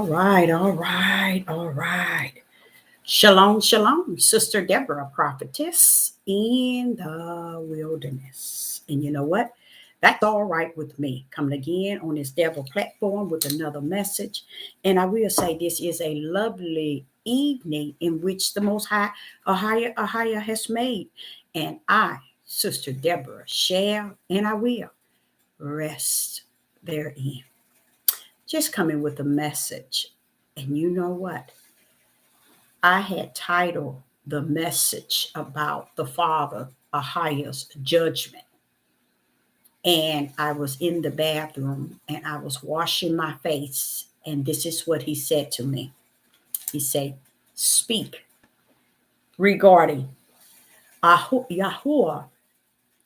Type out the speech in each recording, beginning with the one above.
All right. Shalom, shalom, Sister Deborah, prophetess in the wilderness. And you know what? That's all right with me. Coming again on this devil platform with another message. And I will say this is a lovely evening in which the Most High, Ahia has made. And I, Sister Deborah, shall and I will rest therein. Just coming with a message. And you know what? I had titled the message about the Father, Ahia's judgment. And I was in the bathroom and I was washing my face. And this is what he said to me. He said, speak regarding Yahuwah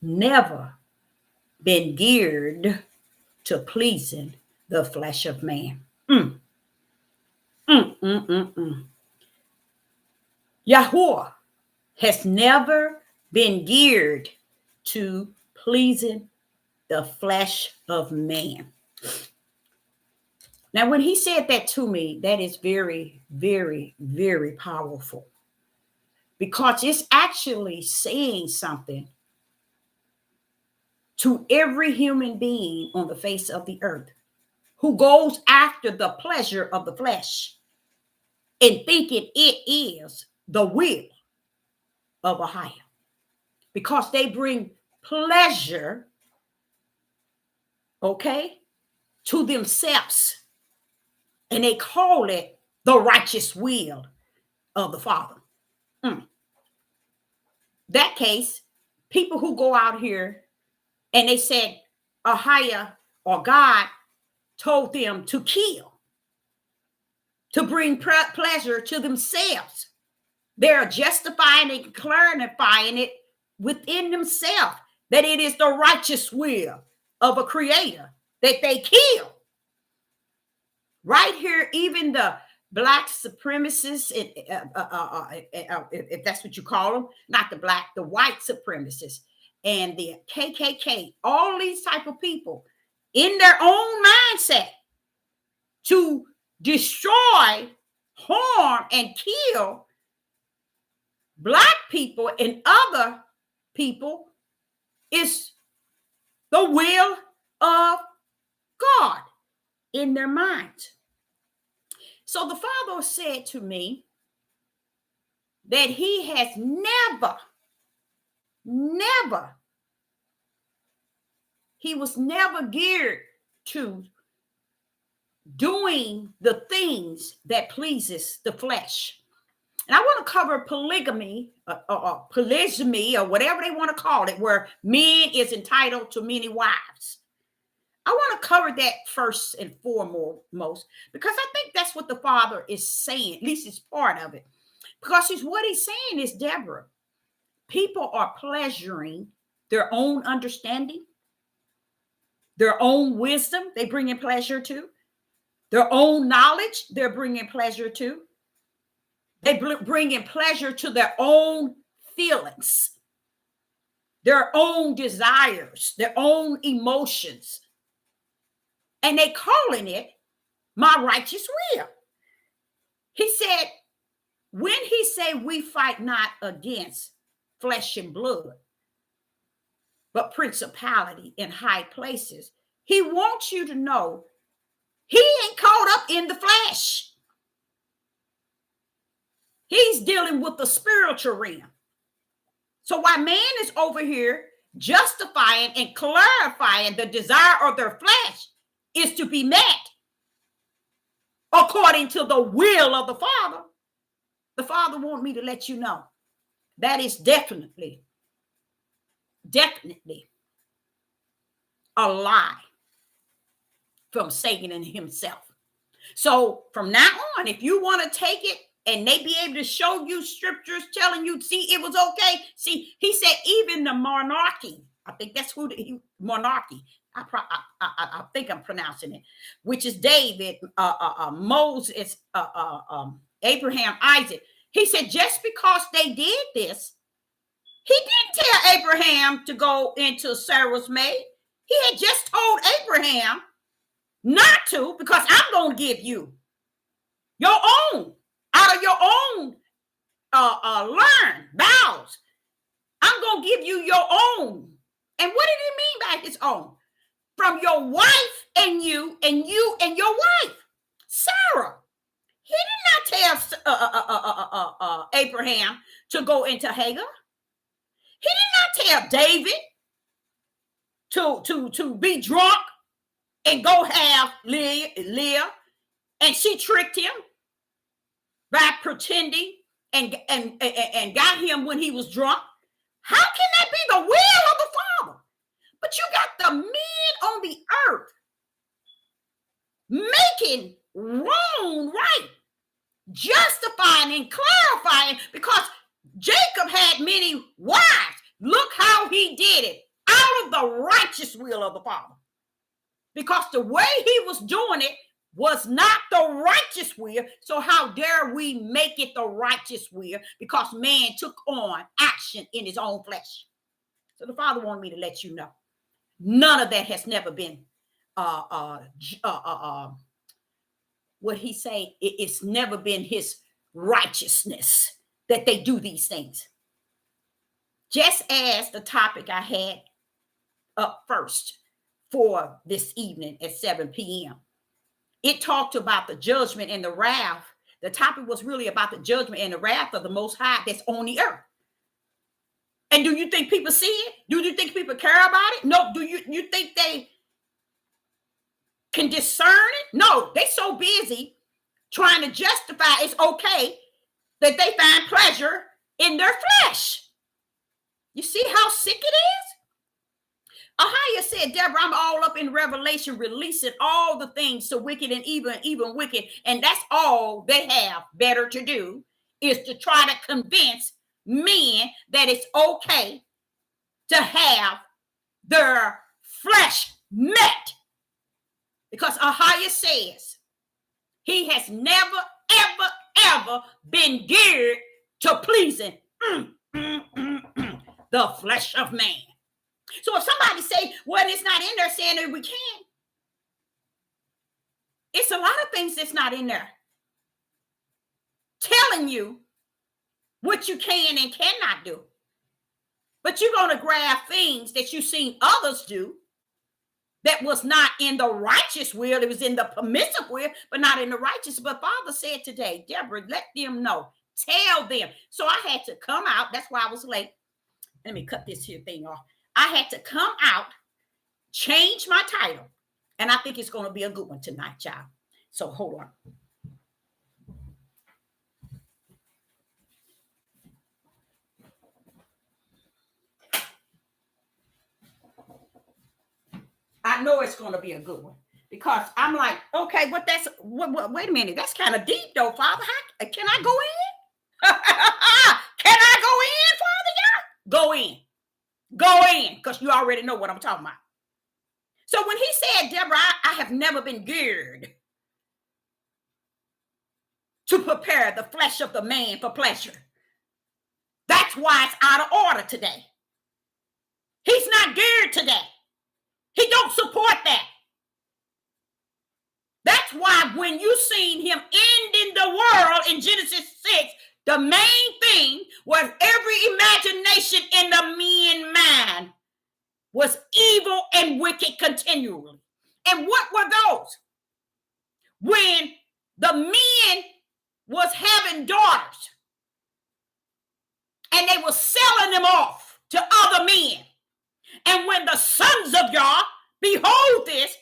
never been geared to pleasing the flesh of man. Yahuwah has never been geared to pleasing the flesh of man. Now, when he said that to me, that is very, very, very powerful because it's actually saying something to every human being on the face of the earth who goes after the pleasure of the flesh and thinking it is the will of Ahia, because they bring pleasure, okay, to themselves, and they call it the righteous will of the Father. That case, people who go out here and they said Ahia or God told them to kill, to bring pleasure to themselves. They're justifying and clarifying it within themselves that it is the righteous will of a creator that they kill. Right here, even the black supremacists, if that's what you call them, not the black, the white supremacists, and the KKK, all these type of people in their own mindset to destroy, harm, and kill black people and other people is the will of God in their minds. So the Father said to me that he has he was never geared to doing the things that pleases the flesh. And I want to cover polygamy, polygamy, or whatever they want to call it, where men is entitled to many wives. I want to cover that first and foremost, because I think that's what the Father is saying. At least it's part of it. Because what he's saying is, Deborah, people are pleasuring their own understanding, their own wisdom, they bring in pleasure to. Their own knowledge, they're bringing pleasure to. They bring in pleasure to their own feelings, their own desires, their own emotions. And they calling it my righteous will. He said, when he said we fight not against flesh and blood, but principality in high places, he wants you to know he ain't caught up in the flesh. He's dealing with the spiritual realm. So while man is over here justifying and clarifying the desire of their flesh is to be met according to the will of the Father wants me to let you know that is definitely a lie from Satan and himself. So from now on, if you want to take it and they be able to show you scriptures telling you, see, it was okay. See, he said even the monarchy, I think that's who monarchy, I think I'm pronouncing it, which is David, Moses, Abraham, Isaac. He said, just because they did this, he didn't tell Abraham to go into Sarah's maid. He had just told Abraham not to, because I'm going to give you Your own. Out of your own learn vows. I'm going to give you your own. And what did he mean by his own? From your wife and you and your wife, Sarah. He did not tell Abraham to go into Hagar. He did not tell David to be drunk and go have Leah, and she tricked him by pretending and got him when he was drunk. How can that be the will of the Father? But you got the men on the earth making wrong right, justifying and clarifying, because Jacob had many wives. Look how he did it out of the righteous will of the Father, because the way he was doing it was not the righteous will. So how dare we make it the righteous will, because man took on action in his own flesh. So the Father wanted me to let you know, none of that has never been what he say, it's never been his righteousness that they do these things. Just as the topic I had up first for this evening at 7 p.m. It talked about the judgment and the wrath. The topic was really about the judgment and the wrath of the Most High that's on the earth. And do you think people see it? Do you think people care about it? No. Do you think they can discern it? No. They so busy trying to justify it's okay that they find pleasure in their flesh. You see how sick it is? Ahiah said, Deborah, I'm all up in Revelation, releasing all the things so wicked and even wicked. And that's all they have better to do, is to try to convince men that it's okay to have their flesh met. Because Ahiah says he has never, ever been geared to pleasing the flesh of man. So if somebody say, well, it's not in there, saying that we can, it's a lot of things that's not in there telling you what you can and cannot do. But you're going to grab things that you've seen others do that was not in the righteous will. It was in the permissive will, but not in the righteous. But Father said today, Deborah, let them know. Tell them. So I had to come out. That's why I was late. Let me cut this here thing off. I had to come out, change my title, and I think it's going to be a good one tonight, y'all. So hold on. I know it's going to be a good one, because I'm like, okay, but wait a minute. That's kind of deep though, Father. Can I go in? Can I go in, Father? Yeah? Go in. Go in, because you already know what I'm talking about. So when he said, Deborah, I have never been geared to prepare the flesh of the man for pleasure. That's why it's out of order today. He's not geared to that. He don't support that. That's why when you seen him ending the world in Genesis 6, the main thing was every imagination in the man's mind was evil and wicked continually. And what were those? When the men was having daughters and they were selling them off to other men. And when the sons of Yah behold this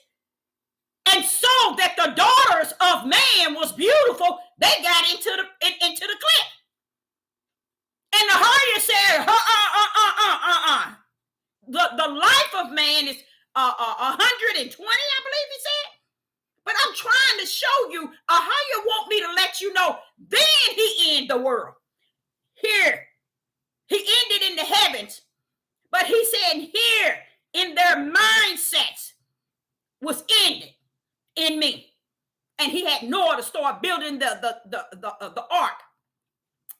and saw that the daughters of man was beautiful, they got into the cliff. And the Ahiah said, The life of man is 120, I believe he said. But I'm trying to show you, Ahiah want me to let you know, then he ended the world. Here, he ended in the heavens, but he said here, in their mindsets, was ended in me. And he had Noah to start building the ark,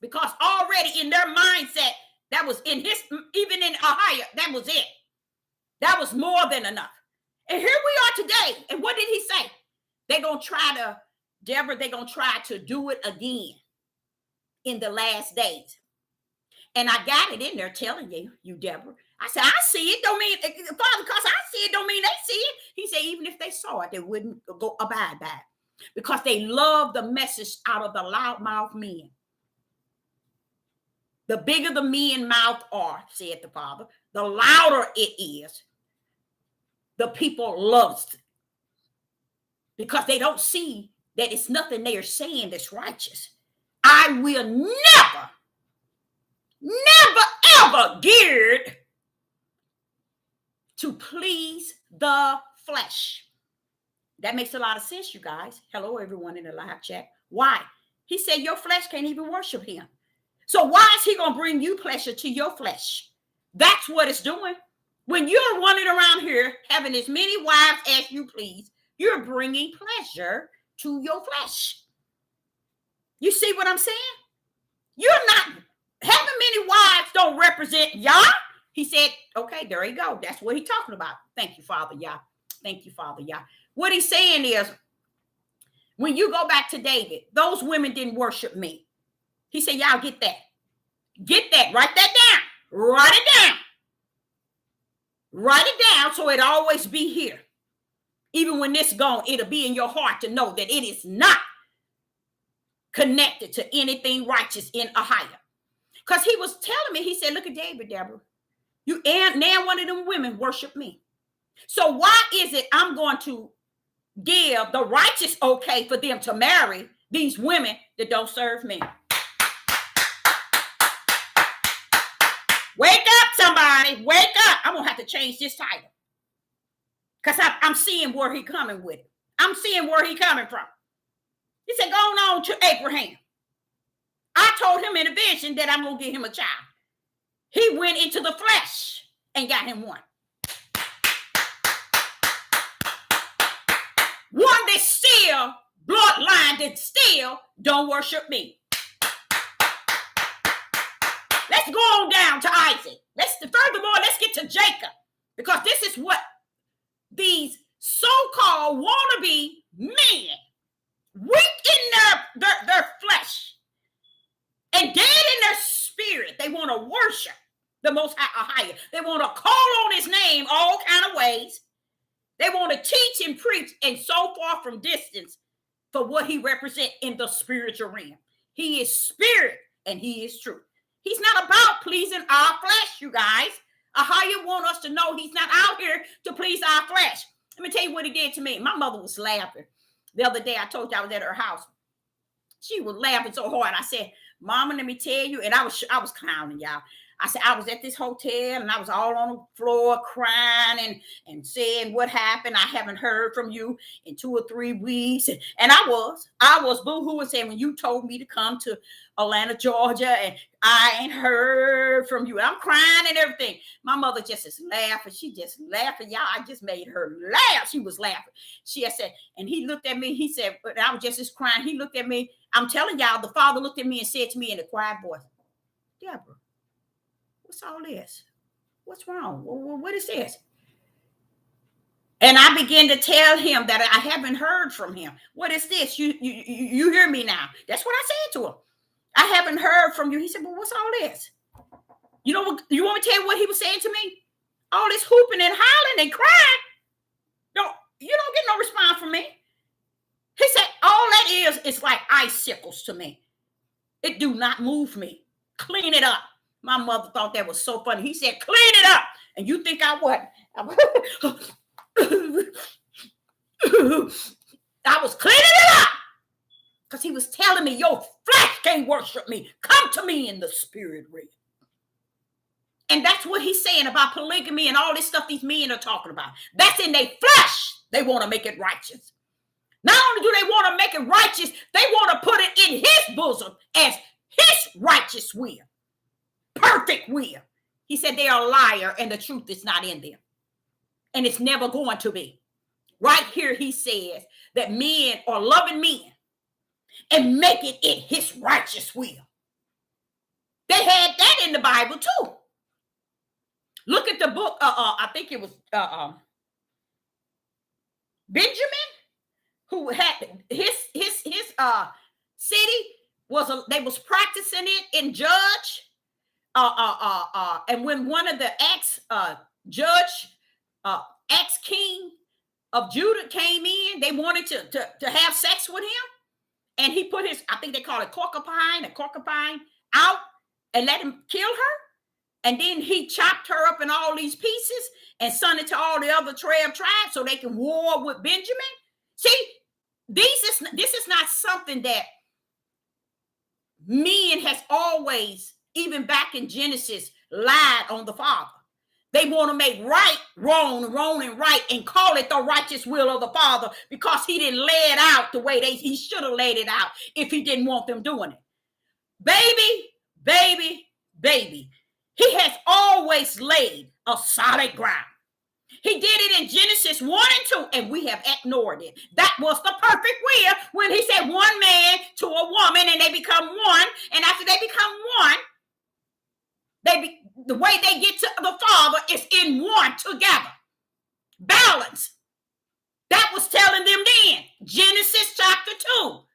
because already in their mindset, that was in his, even in Ahiah, that was it. That was more than enough. And here we are today. And what did he say? They're going to try to Deborah, they're going to try to do it again in the last days. And I got it in there telling you, Deborah. I said, I see it. Don't mean, Father, because I see it, don't mean they see it. He said, even if they saw it, they wouldn't go abide by it. Because they love the message out of the loudmouth men. The bigger the men mouth are, said the Father, the louder it is. The people love it. Because they don't see that it's nothing they are saying that's righteous. I will never, ever geared to please the flesh. That makes a lot of sense, you guys. Hello, everyone in the live chat. Why? He said your flesh can't even worship him. So why is he going to bring you pleasure to your flesh? That's what it's doing. When you're running around here having as many wives as you please, you're bringing pleasure to your flesh. You see what I'm saying? You're not having many wives don't represent Yah. He said, okay, there you go. That's what he's talking about. Thank you, Father Yah. Thank you, Father Yah. What he's saying is, when you go back to David, those women didn't worship me. He said, y'all get that. Get that. Write that down. Write it down. Write it down so it always be here. Even when this gone, it'll be in your heart to know that it is not connected to anything righteous in Ahia. Because he was telling me, he said, look at David, Deborah. You and now one of them women worship me. So why is it I'm going to give the righteous okay for them to marry these women that don't serve me? Wake up, somebody. Wake up. I'm going to have to change this title. Because I'm seeing where he coming with it. I'm seeing where he coming from. He said, go on to Abraham. I told him in a vision that I'm going to give him a child. He went into the flesh and got him one. One that's still bloodline that still don't worship me. Let's go on down to Isaac. Furthermore, let's get to Jacob. Because this is what these so-called wannabe men, weak in their flesh and dead in their spirit, they want to worship the Most High. They want to call on his name all kind of ways. They want to teach and preach and so far from distance for what he represents in the spiritual realm. He is spirit and he is truth. He's not about pleasing our flesh, you guys. Ahia want us to know he's not out here to please our flesh. Let me tell you what he did to me. My mother was laughing. The other day I told you I was at her house. She was laughing so hard. I said, Mama, let me tell you. And I was clowning, y'all. I said, I was at this hotel and I was all on the floor crying and saying what happened. I haven't heard from you in 2 or 3 weeks. And I was boo-hooing saying, when you told me to come to Atlanta, Georgia, and I ain't heard from you. I'm crying and everything. My mother just is laughing. She just laughing. Y'all, I just made her laugh. She was laughing. She said, and he looked at me. He said, but I was just crying. He looked at me. I'm telling y'all, the father looked at me and said to me in a quiet voice, Deborah, what's all this? What's wrong? What is this? And I began to tell him that I haven't heard from him. What is this? You hear me now? That's what I said to him. I haven't heard from you. He said, well, what's all this? You know, you want me to tell you what he was saying to me? All this hooping and hollering and crying. You don't get no response from me. He said, all that is like icicles to me. It do not move me. Clean it up. My mother thought that was so funny. He said, clean it up. And you think I what? I was cleaning it up. Because he was telling me, your flesh can't worship me. Come to me in the spirit realm. And that's what he's saying about polygamy and all this stuff these men are talking about. That's in their flesh. They want to make it righteous. Not only do they want to make it righteous, they want to put it in his bosom as his righteous will. Perfect will. He said they are a liar and the truth is not in them. And it's never going to be. Right here he says that men are loving men and make it in his righteous will. They had that in the Bible too. Look at the book. I think it was Benjamin, who had his city they was practicing it in judge. And when one of the ex-king of Judah came in, they wanted to have sex with him. And he put his, I think they call it concubine out and let him kill her. And then he chopped her up in all these pieces and sent it to all the other 12 tribes so they can war with Benjamin. See, this is not something that men has always, even back in Genesis, lied on the Father. They want to make right wrong and right and call it the righteous will of the Father because he didn't lay it out the way he should have laid it out if he didn't want them doing it. Baby. He has always laid a solid ground. He did it in Genesis 1 and 2, and we have ignored it. That was the perfect will when he said one man to a woman and they become one. And after they become one, the way they get to the Father is in one together. Balance. That was telling them then. Genesis chapter 2.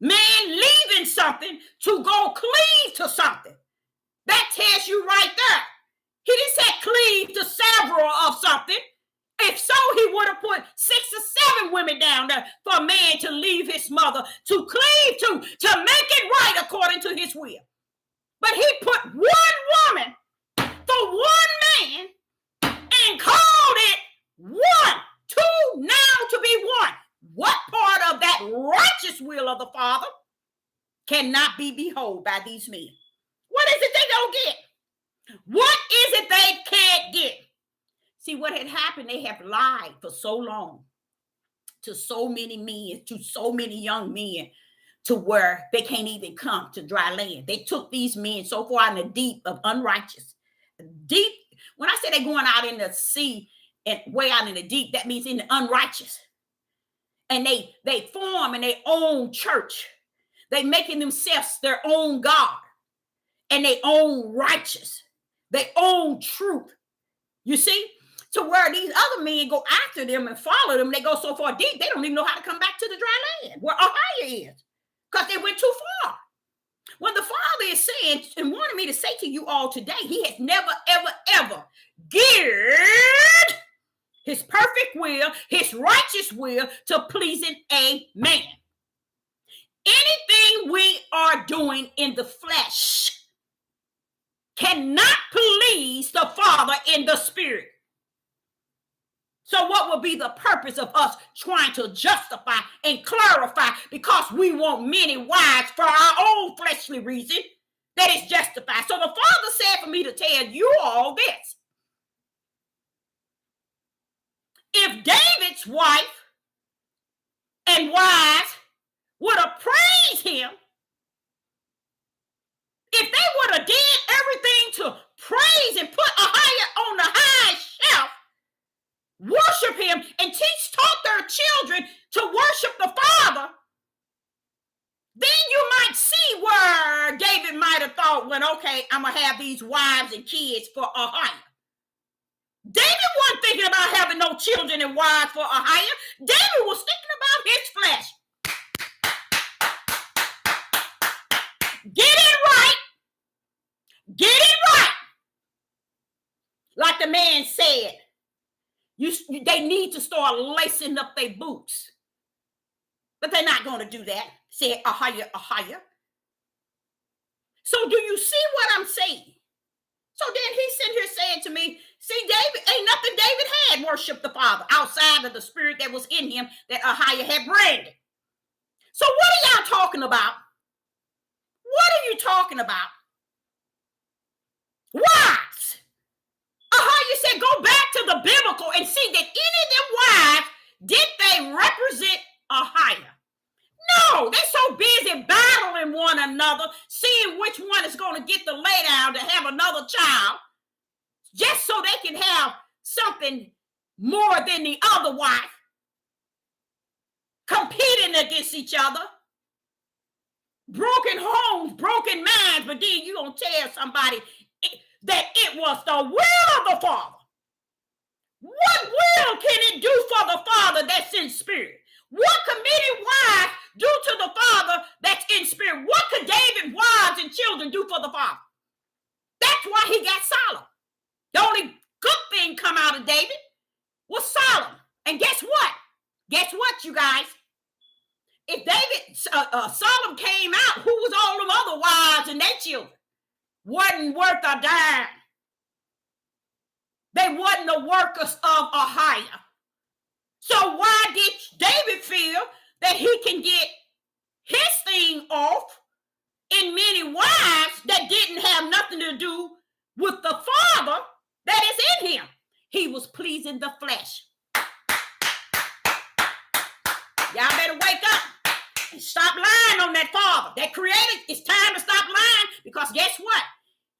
Man leaving something to go cleave to something. That tells you right there. He didn't say cleave to several of something. If so, he would have put 6 or 7 women down there for a man to leave his mother, to cleave to make it right according to his will. But he put one woman for one man and called it one, two, now to be one. What part of that righteous will of the Father cannot be behold by these men? What is it they don't get? What is it they can't get? See, what had happened, they have lied for so long to so many men, to so many young men, to where they can't even come to dry land. They took these men so far in the deep of unrighteous. Deep, when I say they're going out in the sea and way out in the deep, that means in the unrighteous. And they form in their own church. They making themselves their own God and their own righteous, their own truth. You see? To where these other men go after them and follow them. They go so far deep, they don't even know how to come back to the dry land where Ohio is. Because they went too far. When the Father is saying and wanted me to say to you all today, he has never, ever geared his perfect will, his righteous will to pleasing a man. Anything we are doing in the flesh cannot please the Father in the spirit. So what will be the purpose of us trying to justify and clarify because we want many wives for our own fleshly reason that is justified? So the Father said for me to tell you all this. If David's wife and wives would have praised him, if they would have did everything to praise and put Ahijah on the high shelf, worship him and taught their children to worship the Father, then you might see where David might have thought, well, okay, I'm going to have these wives and kids for Ahijah. David wasn't thinking about having no children and wives for Ahijah. David was thinking about his flesh. Get it right. Get it right. Like the man said, they need to start lacing up their boots. But they're not going to do that. Say Ahijah. So do you see what I'm saying? So then he's sitting here saying to me, see, David, ain't nothing David had worshiped the Father outside of the spirit that was in him that Ahijah had branded. So what are y'all talking about? What are you talking about? Wives. Ahijah said, go back to the biblical and see that any of them wives, did they represent Ahijah? No, they're so busy battling one another, seeing which one is going to get the laydown to have another child, just so they can have something more than the other wife, competing against each other. Broken homes, broken minds, but then you're going to tell somebody that it was the will of the Father. What will can it do for the Father that's in spirit? What could many wives do to the father that's in spirit? What could David's wives and children do for the father? That's why he got Solomon. The only good thing come out of David was Solomon. And guess what? Guess what, you guys? If David, Solomon came out, who was all them other wives and their children? Wasn't worth a dime. They wasn't the workers of Ahiah. So why did David feel that he can get his thing off in many wives that didn't have nothing to do with the father that is in him? He was pleasing the flesh. Y'all better wake up and stop lying on that father that created. It's time to stop lying, because guess what?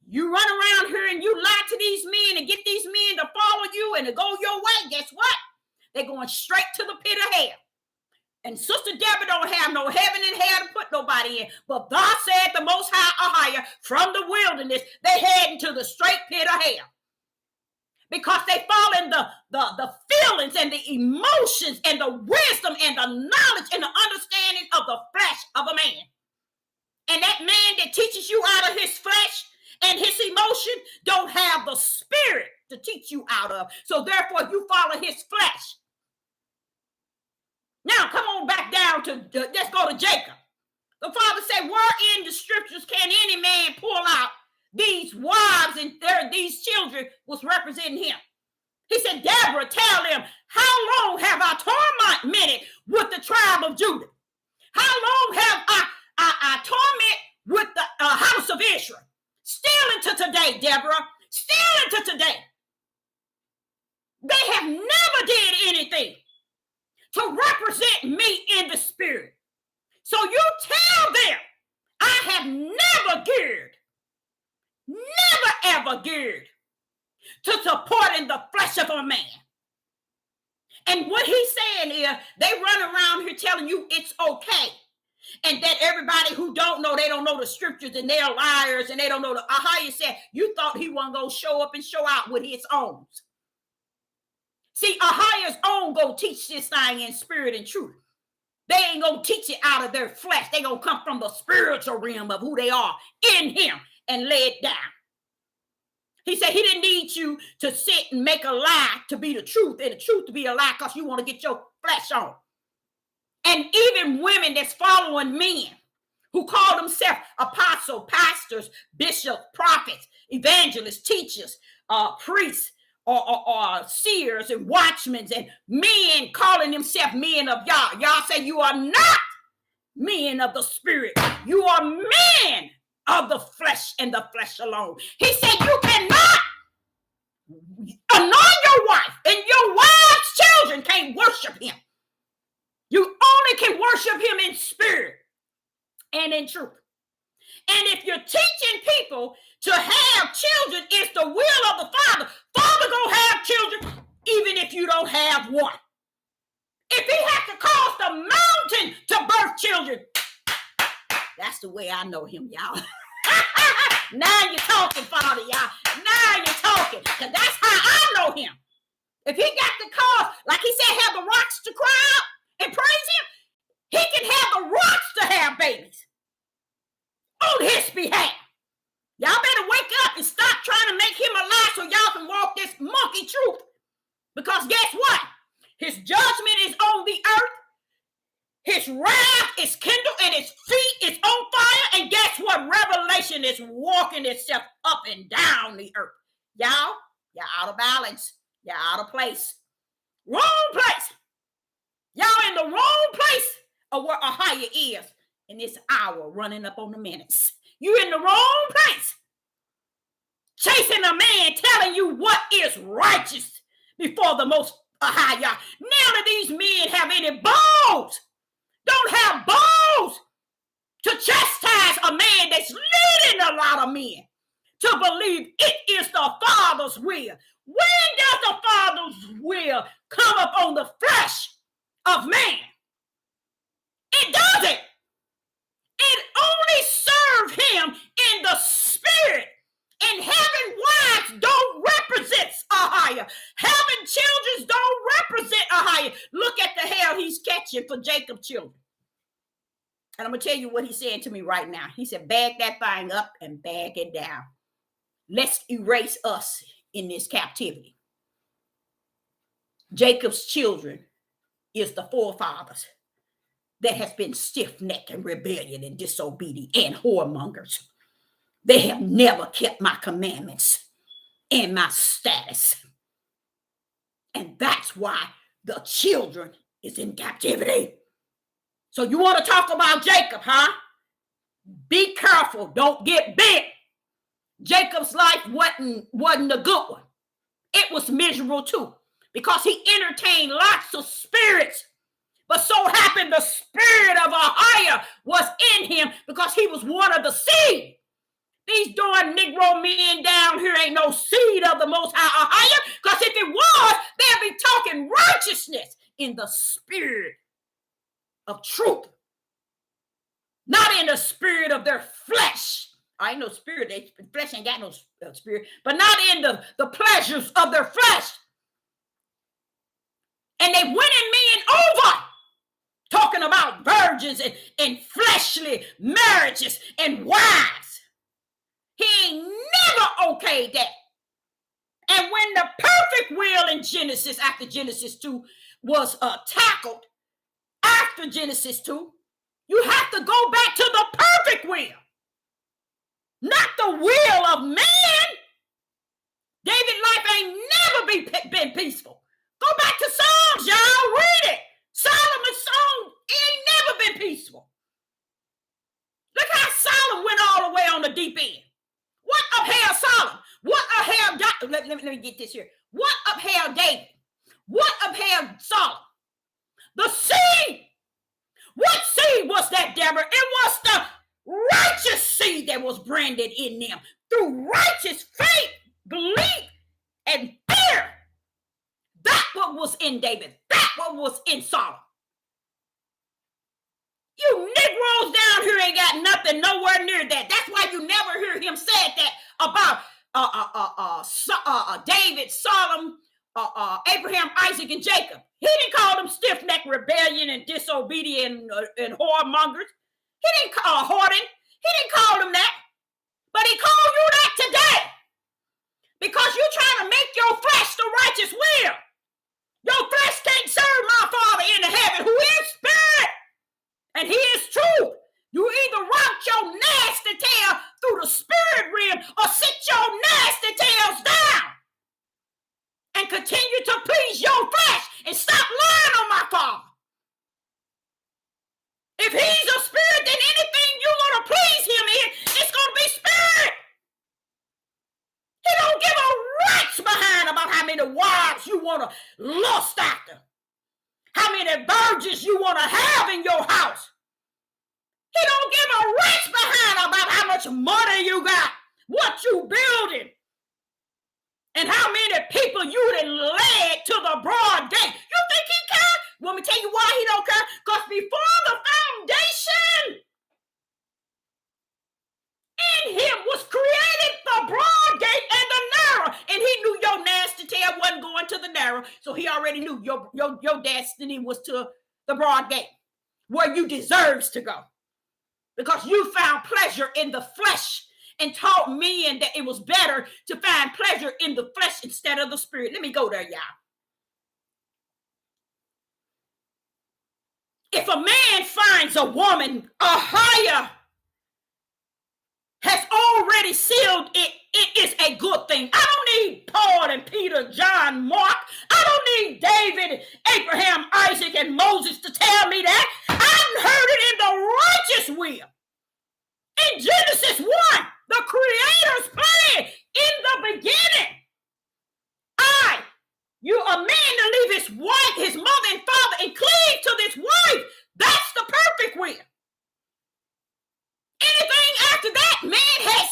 You run around here and you lie to these men and get these men to follow you and to go your way. Guess what? They're going straight to the pit of hell. And Sister Deborah don't have no heaven and hell to put nobody in. But God said the Most High Ahiah from the wilderness, they head into the straight pit of hell. Because they fall in the feelings and the emotions and the wisdom and the knowledge and the understanding of the flesh of a man. And that man that teaches you out of his flesh and his emotion don't have the spirit to teach you out of. So therefore you follow his flesh. Now come on back down to, let's go to Jacob. The father said, where in the scriptures can any man pull out these wives and these children was representing him? He said, Deborah, tell them, how long have I tormented with the tribe of Judah? How long have I torment with the house of Israel? Still into today, Deborah. Still into today. They have never did anything to represent me in the spirit. So you tell them, I have never ever geared to supporting the flesh of a man. And what he's saying is, they run around here telling you it's okay. And that everybody who don't know, they don't know the scriptures and they're liars and they don't know Ahiah said, you thought he wasn't going to show up and show out with his own. See, Ahiah's own go teach this thing in spirit and truth. They ain't going to teach it out of their flesh. They going to come from the spiritual realm of who they are in him and lay it down. He said he didn't need you to sit and make a lie to be the truth and the truth to be a lie because you want to get your flesh on. And even women that's following men who call themselves apostles, pastors, bishops, prophets, evangelists, teachers, priests, or seers and watchmen, and men calling themselves men of Yah. Y'all say you are not men of the spirit. You are men of the flesh and the flesh alone. He said you cannot anoint your wife, and your wife's children can't worship him. You only can worship him in spirit and in truth. And if you're teaching people to have children, it's the will of the Father. Father gonna have children even if you don't have one. If he has to cause the mountain to birth children, that's the way I know him, y'all. Now you're talking, Father, y'all. Now you're talking, because that's how I know him. If he got to cause, like he said, have the rocks to cry out and praise him, he can have the rocks to have babies on his behalf. Y'all better wake up and stop trying to make him a lie so y'all can walk this monkey truth. Because guess what? His judgment is on the earth. His wrath is kindled and his feet is on fire. And guess what? Revelation is walking itself up and down the earth. Y'all out of balance. Y'all out of place. Wrong place. Y'all in the wrong place of where Ahiah is in this hour, running up on the minutes. You in the wrong place. Chasing a man telling you what is righteous before the Most High. None of these men have any balls. Don't have balls to chastise a man that's leading a lot of men to believe it is the Father's will. When does the Father's will come upon the flesh of man? It doesn't. It only served him in the spirit. And having wives don't represent Ahiah. Having children don't represent Ahiah. Look at the hell he's protection for Jacob's children. And I'm going to tell you what he's saying to me right now. He said, bag that thing up and bag it down. Let's erase us in this captivity. Jacob's children is the forefathers that has been stiff-necked and rebellion and disobedient and whoremongers. They have never kept my commandments and my status. And that's why the children is in captivity. So you want to talk about Jacob, huh? Be careful. Don't get bit. Jacob's life wasn't a good one. It was miserable too, because he entertained lots of spirits. But so happened the spirit of Ahijah was in him because he was one of the seed. These darn Negro men down here ain't no seed of the Most High Ahijah, because if it was, they'd be talking righteousness in the spirit of truth, not in the spirit of their flesh. I ain't no spirit. Their flesh ain't got no spirit, but not in the pleasures of their flesh. And they winning men over, talking about virgins and fleshly marriages and wives. He ain't never okayed that. And when the perfect will in Genesis, after Genesis 2, was tackled, after Genesis 2, you have to go back to the perfect will, not the will of man. David's life ain't never been peaceful. Go back to Psalms, y'all. Read it. Solomon's song, it ain't never been peaceful. Look how Solomon went all the way on the deep end. What upheld Solomon? What upheld, let me get this here. What upheld David? What upheld Solomon? The seed. What seed was that, Deborah? It was the righteous seed that was branded in them through righteous faith, belief, and fear. That's what was in David. That's what was in Solomon. You Negroes down here ain't got nothing nowhere near that. That's why you never hear him say that about David, Solomon, Abraham, Isaac, and Jacob. He didn't call them stiff-necked rebellion and disobedient and whoremongers. He didn't call hoarding. He didn't call them that. But he called you that today, because you're trying to make your flesh the righteous will. Your flesh can't serve my Father in the heaven, who is spirit, and he is truth. You either rock your nasty tail through the spirit realm or sit your nasty tails down and continue to please your flesh and stop lying on my Father. If he's a spirit, then anything you're going to please him in, it's going to be spirit. He don't give a rat's behind about how many wives you want to lust after, how many virgins you want to have in your house. He don't give a rat's behind about how much money you got, what you building, and how many people you done led to the broad gate. You think he cares? Want me to tell you why he don't care? Because before the foundation, in him was created the broad gate and the narrow. And he knew your nasty tail wasn't going to the narrow. So he already knew your destiny was to the broad gate, where you deserves to go. Because you found pleasure in the flesh and taught men that it was better to find pleasure in the flesh instead of the spirit. Let me go there, y'all. If a man finds a woman, Ahijah has already sealed it. It is a good thing. I don't need Paul and Peter, John, Mark. I don't need David, Abraham, Isaac, and Moses to tell me that. I heard it in the righteous will. In Genesis 1, the Creator's plan in the beginning. A man to leave his wife, his mother and father, and cleave to this wife. That's the perfect will. Anything after that, man has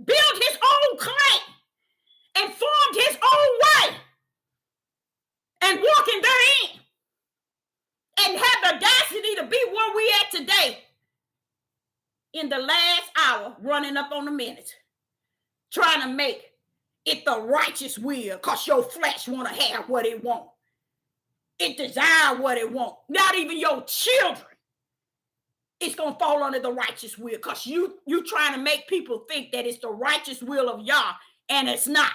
built his own claim and formed his own way and walking therein and have the audacity to be where we at today in the last hour, running up on the minutes, trying to make it the righteous will because your flesh want to have what it want. It desires what it wants. Not even your children. It's going to fall under the righteous will, because you trying to make people think that it's the righteous will of Yah, and it's not.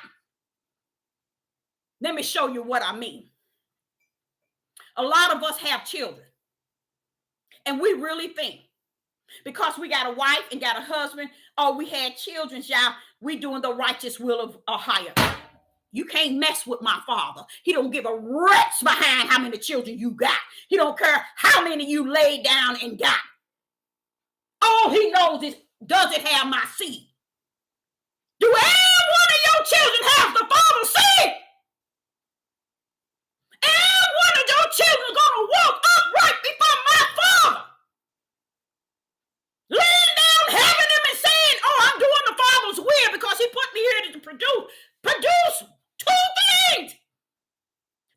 Let me show you what I mean. A lot of us have children, and we really think because we got a wife and got a husband, or we had children, y'all, we doing the righteous will of a higher. You can't mess with my father. He don't give a rat's behind how many children you got. He don't care how many you laid down and got. All he knows is, does it have my seed? Do every one of your children have the father's seed? Every one of your children are going to walk upright before my father. Laying down, having them and saying, oh, I'm doing the father's will because he put me here to produce two things.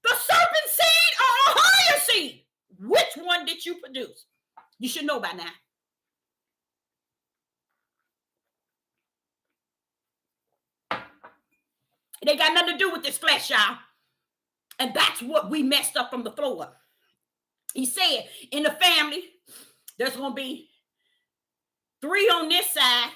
The serpent seed or a higher seed. Which one did you produce? You should know by now. It ain't got nothing to do with this flesh, y'all. And that's what we messed up from the floor. He said, in the family, there's going to be 3 on this side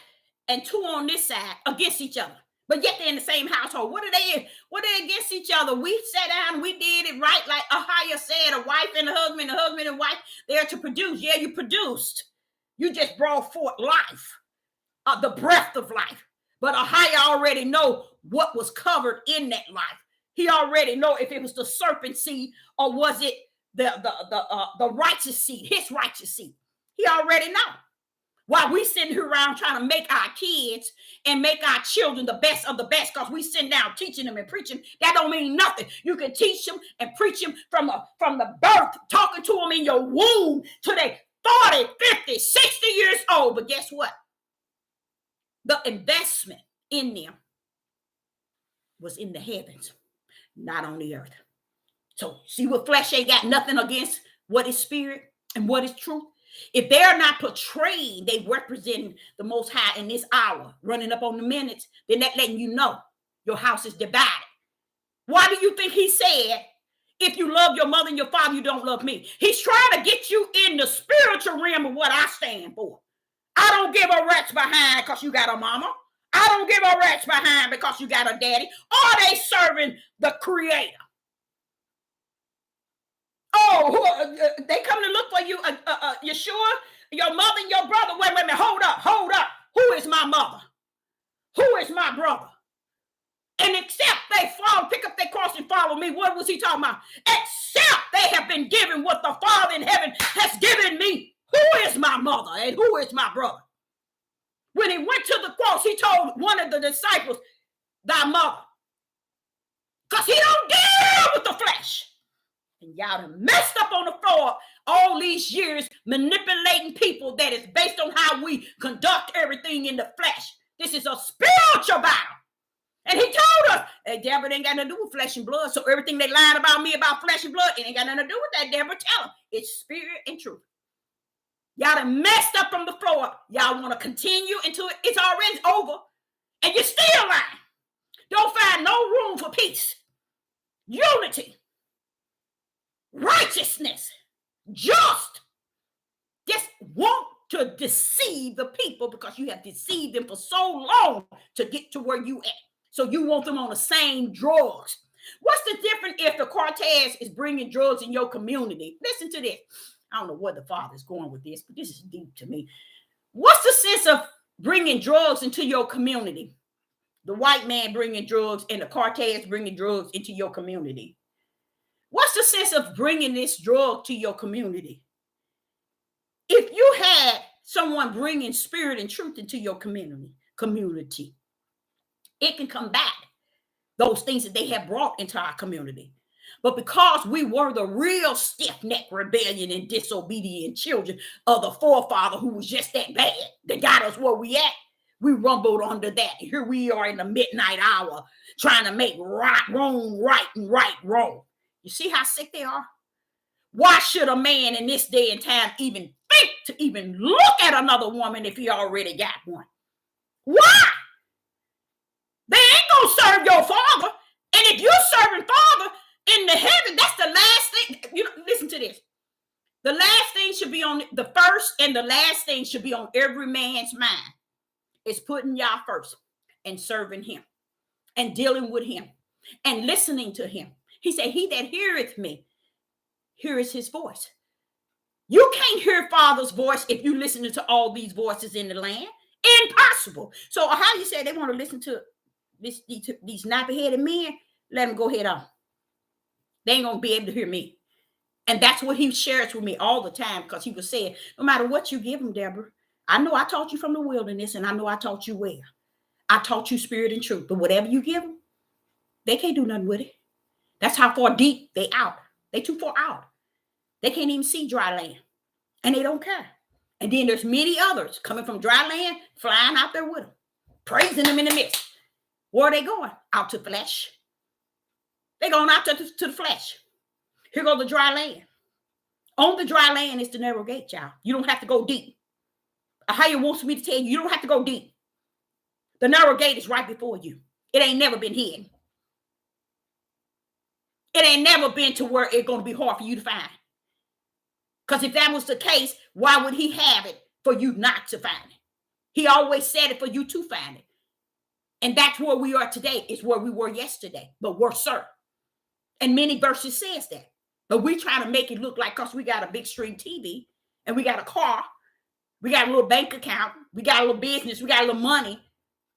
and 2 on this side against each other. But yet they're in the same household. What are they against each other? We sat down, we did it right, like Ahia said, a wife and a husband and wife, they're to produce. Yeah, you produced. You just brought forth life, the breath of life. But Ahia already know what was covered in that life. He already know if it was the serpent seed or was it the righteous seed, his righteous seed. He already know. While we sitting here around trying to make our kids and make our children the best of the best, because we sitting down teaching them and preaching, that don't mean nothing. You can teach them and preach them from the birth, talking to them in your womb till they 40, 50, 60 years old. But guess what? The investment in them was in the heavens, not on the earth. So see what flesh ain't got nothing against what is spirit and what is truth. If they're not portrayed, they represent the Most High in this hour, running up on the minutes, then that letting you know your house is divided. Why do you think he said, if you love your mother and your father, you don't love me? He's trying to get you in the spiritual realm of what I stand for. I don't give a rat's behind because you got a mama. I don't give a rat's behind because you got a daddy. Are they serving the creator? Oh, they come to look for you. You sure? Your mother and your brother. Wait a minute. Hold up. Who is my mother? Who is my brother? And except they pick up their cross and follow me. What was he talking about? Except they have been given what the Father in heaven has given me. Who is my mother and who is my brother? When he went to the cross, he told one of the disciples, thy mother. Because he don't deal with the flesh. And y'all done messed up on the floor all these years, manipulating people that is based on how we conduct everything in the flesh. This is a spiritual battle. And he told us, hey, Deborah, it ain't got nothing to do with flesh and blood. So everything they lied about me about flesh and blood, it ain't got nothing to do with that, Deborah. Tell them. It's spirit and truth. Y'all done messed up from the floor. Y'all want to continue until it's already over. And you're still lying. Don't find no room for peace, unity, righteousness, just want to deceive the people because you have deceived them for so long to get to where you at. So you want them on the same drugs. What's the difference if the Cortez is bringing drugs in your community? Listen to this. I don't know where the Father's going with this, but this is deep to me. What's the sense of bringing drugs into your community? The white man bringing drugs and the Cortez bringing drugs into your community. What's the sense of bringing this drug to your community? If you had someone bringing spirit and truth into your community, it can combat those things that they have brought into our community. But because we were the real stiff-necked rebellion and disobedient children of the forefather who was just that bad, that got us where we at, we rumbled under that. And here we are in the midnight hour trying to make wrong right and right wrong. You see how sick they are? Why should a man in this day and time even think to even look at another woman if he already got one? Why? They ain't gonna serve your father. And if you're serving father in the heaven, that's the last thing. should be on the first and the last thing should be on every man's mind is putting Yah first and serving him and dealing with him and listening to him. He said, he that heareth me, hears his voice. You can't hear Father's voice if you listening to all these voices in the land. Impossible. So how you say they want to listen to these nappy-headed men? Let them go head on. They ain't gonna be able to hear me. And that's what he shares with me all the time, because he was saying, no matter what you give them, Deborah, I know I taught you from the wilderness, and I know I taught you well. I taught you spirit and truth, but whatever you give them, they can't do nothing with it. That's how far deep they out. They too far out. They can't even see dry land, and they don't care. And then there's many others coming from dry land, flying out there with them, praising them in the midst. Where are they going? Out to flesh. They're going out to the flesh. Here go the dry land. On the dry land is the narrow gate, y'all. You don't have to go deep. Ahia wants me to tell you, you don't have to go deep. The narrow gate is right before you. It ain't never been hidden. It ain't never been to where it's going to be hard for you to find. Because if that was the case, why would he have it for you not to find it? He always said it for you to find it. And that's where we are today, is where we were yesterday, but worse, sir. And many verses says that. But we try to make it look like, because we got a big screen TV and we got a car, we got a little bank account, we got a little business, we got a little money,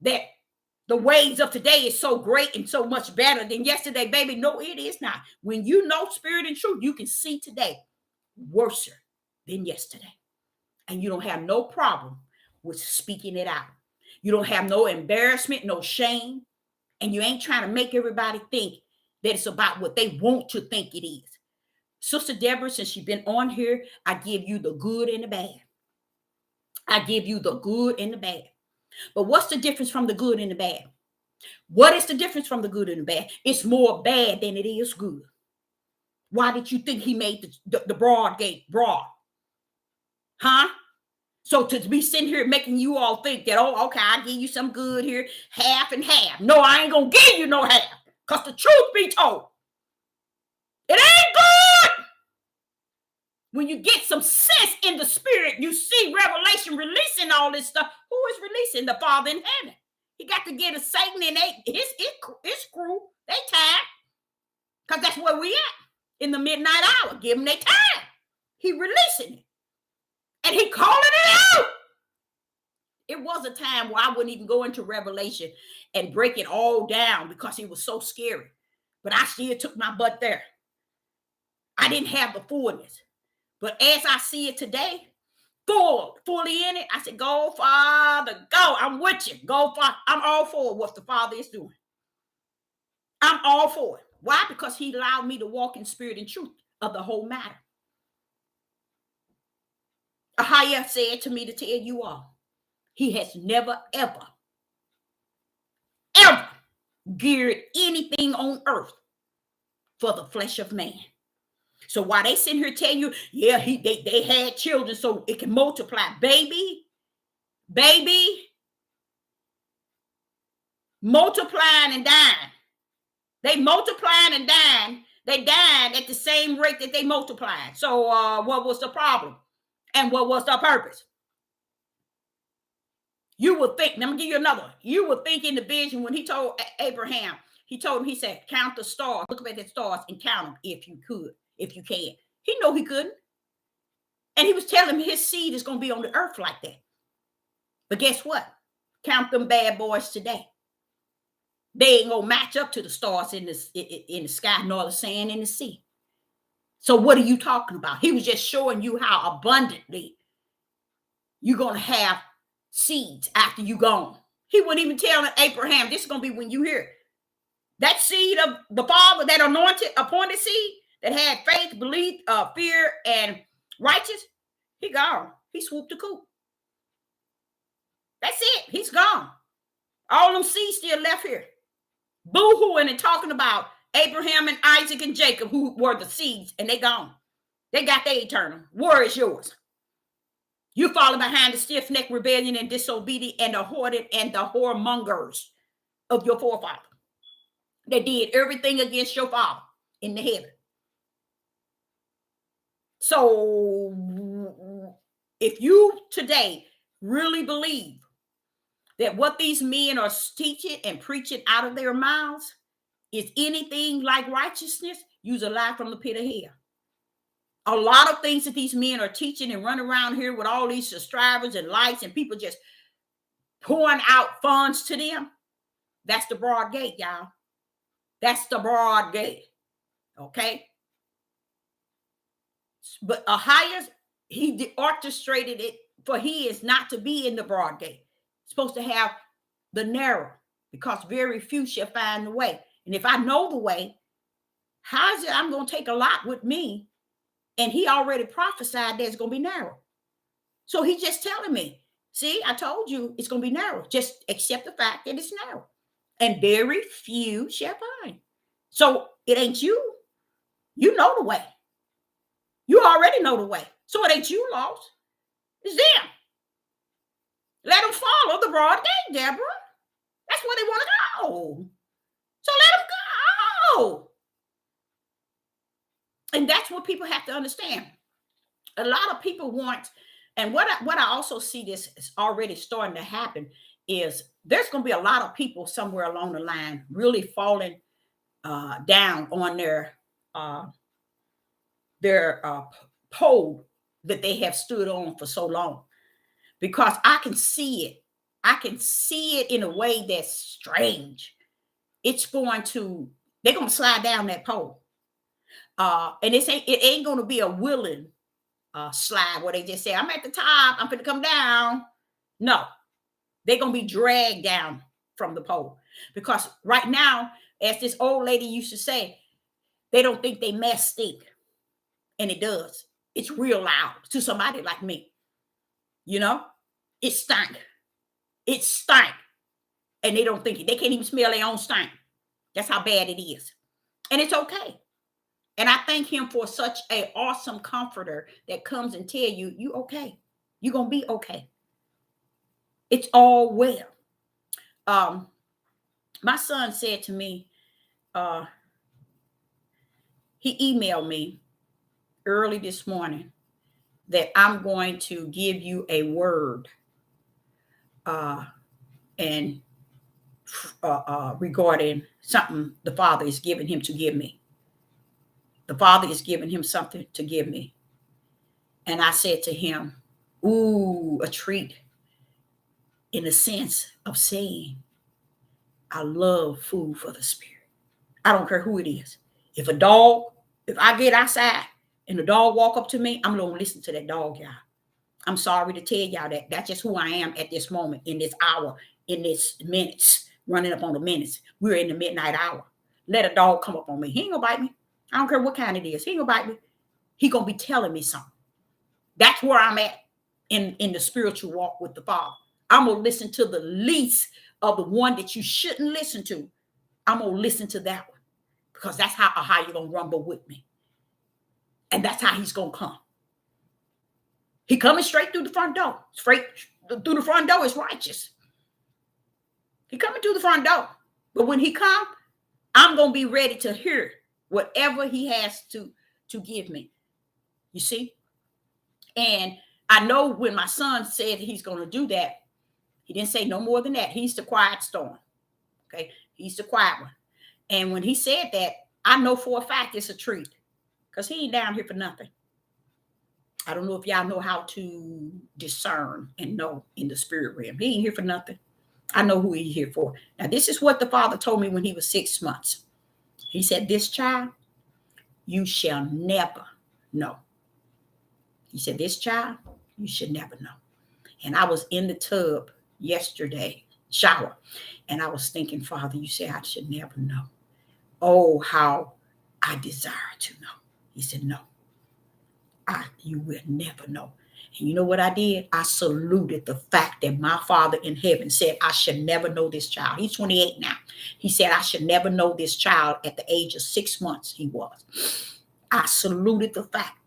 that the ways of today is so great and so much better than yesterday, baby. No, it is not. When you know spirit and truth, you can see today worse than yesterday. And you don't have no problem with speaking it out. You don't have no embarrassment, no shame. And you ain't trying to make everybody think that it's about what they want to think it is. Sister Deborah, since she's been on here, I give you the good and the bad. I give you the good and the bad. But what's the difference from the good and the bad? What is the difference from the good and the bad? It's more bad than it is good. Why did you think he made the broad gate broad? Huh? So to be sitting here making you all think that, oh, okay, I'll give you some good here, half and half. No, I ain't going to give you no half, because the truth be told, it ain't good. When you get some sense in the spirit, you see Revelation releasing all this stuff. Who is releasing? The Father in heaven. He got to get a Satan and his crew, they time, because that's where we at in the midnight hour. Give them their time. He releasing it. And he calling it out. It was a time where I wouldn't even go into Revelation and break it all down because it was so scary. But I still took my butt there. I didn't have the fullness. But as I see it today, fully in it, I said, go, Father, go. I'm with you. Go, Father. I'm all for what the Father is doing. I'm all for it. Why? Because he allowed me to walk in spirit and truth of the whole matter. Ahia said to me to tell you all, he has never, ever geared anything on earth for the flesh of man. So while they sitting here telling you, yeah, they had children so it can multiply. Baby, multiplying and dying. They multiplying and dying. They died at the same rate that they multiplied. So what was the problem? And what was the purpose? You would think, let me give you another one. You would think in the vision when he told Abraham, he told him, he said, count the stars, look at the stars and count them if you could, if you can. He knew he couldn't. And he was telling him his seed is going to be on the earth like that. But guess what? Count them bad boys today. They ain't going to match up to the stars in the sky, nor the sand in the sea. So what are you talking about? He was just showing you how abundantly you're going to have seeds after you gone. He wouldn't even tell Abraham, this is going to be when you hear it. That seed of the Father, that anointed, appointed seed that had faith, belief, fear, and righteous, he gone. He swooped the coop. That's it. He's gone. All them seeds still left here. Boo-hooing and talking about Abraham and Isaac and Jacob, who were the seeds, and they gone. They got their eternal. Where is yours? You falling behind the stiff-necked rebellion and disobedience and the hoarded and the whoremongers of your forefather. They did everything against your father in the heaven. So if you today really believe that what these men are teaching and preaching out of their mouths is anything like righteousness, use a lie from the pit of hell. A lot of things that these men are teaching and running around here with all these subscribers and likes and people just pouring out funds to them, that's the broad gate, y'all. That's the broad gate. Okay? But Ahias, he orchestrated it for he is not to be in the broad gate. He's supposed to have the narrow, because very few shall find the way. And if I know the way, how is it I'm going to take a lot with me? And he already prophesied that it's going to be narrow. So he's just telling me, see, I told you it's going to be narrow. Just accept the fact that it's narrow. And very few shall find. So it ain't you. You know the way. You already know the way. So it ain't you lost. It's them. Let them follow the broad gate, Deborah. That's where they want to go. So let them go. And that's what people have to understand. A lot of people want, and what I also see this is already starting to happen is there's going to be a lot of people somewhere along the line really falling down on their pole that they have stood on for so long, because I can see it. I can see it in a way that's strange. They're going to slide down that pole. And it ain't going to be a willing slide where they just say, I'm at the top, I'm going to come down. No, they're going to be dragged down from the pole, because right now, as this old lady used to say, they don't think they mess stink. And it does. It's real loud to somebody like me. You know, it stank. It stank. And they don't think it. They can't even smell their own stank. That's how bad it is. And it's okay. And I thank him for such an awesome comforter that comes and tell you, you okay. You're going to be okay. It's all well. My son said to me, he emailed me early this morning that I'm going to give you a word and regarding something the Father is giving him to give me. The Father is giving him something to give me. And I said to him, ooh, a treat, in the sense of saying, I love food for the spirit. I don't care who it is. If I get outside and the dog walk up to me, I'm going to listen to that dog, y'all. I'm sorry to tell y'all that. That's just who I am at this moment, in this hour, in this minutes, running up on the minutes. We're in the midnight hour. Let a dog come up on me. He ain't going to bite me. I don't care what kind it is. He ain't going to bite me. He going to be telling me something. That's where I'm at in the spiritual walk with the Father. I'm going to listen to the least of the one that you shouldn't listen to. I'm going to listen to that one, because that's how you're going to rumble with me. And that's how he's going to come. He coming straight through the front door. Straight through the front door is righteous. He coming through the front door. But when he come, I'm going to be ready to hear whatever he has to give me. You see? And I know when my son said he's going to do that, he didn't say no more than that. He's the quiet storm. Okay? He's the quiet one. And when he said that, I know for a fact it's a treat, because he ain't down here for nothing. I don't know if y'all know how to discern and know in the spirit realm. He ain't here for nothing. I know who he's here for. Now, this is what the Father told me when he was 6 months. He said, this child, you shall never know. He said, this child, you should never know. And I was in the tub yesterday, shower, and I was thinking, Father, you said I should never know. Oh, how I desire to know. He said, no, you will never know. And you know what I did? I saluted the fact that my Father in heaven said, I should never know this child. He's 28 now. He said, I should never know this child at the age of 6 months he was. I saluted the fact,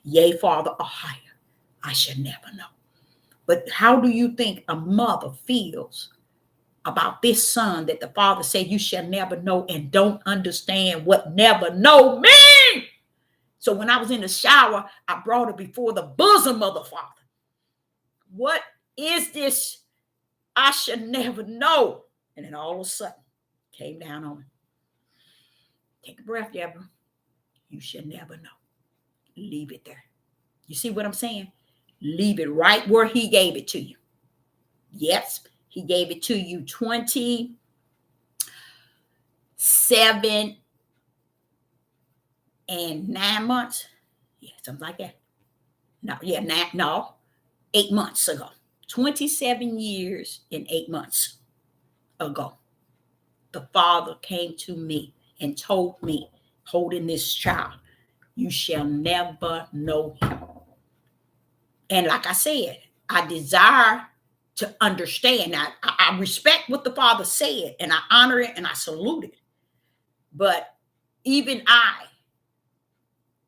yea, Father, or higher, I should never know. But how do you think a mother feels about this son that the Father said you shall never know, and don't understand what never know means? So when I was in the shower, I brought it before the bosom of the Father. What is this? I should never know. And then all of a sudden, came down on me. Take a breath, Deborah. You should never know. Leave it there. You see what I'm saying? Leave it right where he gave it to you. Yes, he gave it to you 27 and 9 months. Yeah, something like that. No, yeah, 8 months ago. 27 years and 8 months ago. The Father came to me and told me, holding this child, you shall never know him. And like I said, I desire to understand. I respect what the Father said, and I honor it and I salute it. But even I,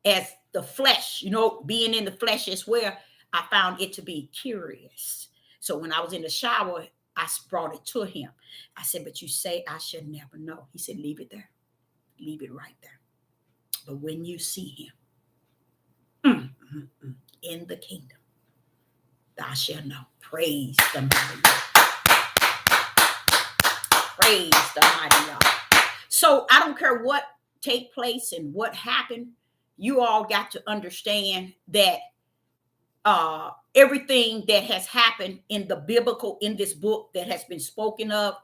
as the flesh, being in the flesh as well, I found it to be curious. So when I was in the shower, I brought it to him. I said, but you say I should never know. He said, leave it there. Leave it right there. But when you see him in the kingdom, thou shalt know. Praise the mighty God. Praise the mighty God. So I don't care what take place and what happened. You all got to understand that everything that has happened in the biblical, in this book that has been spoken of,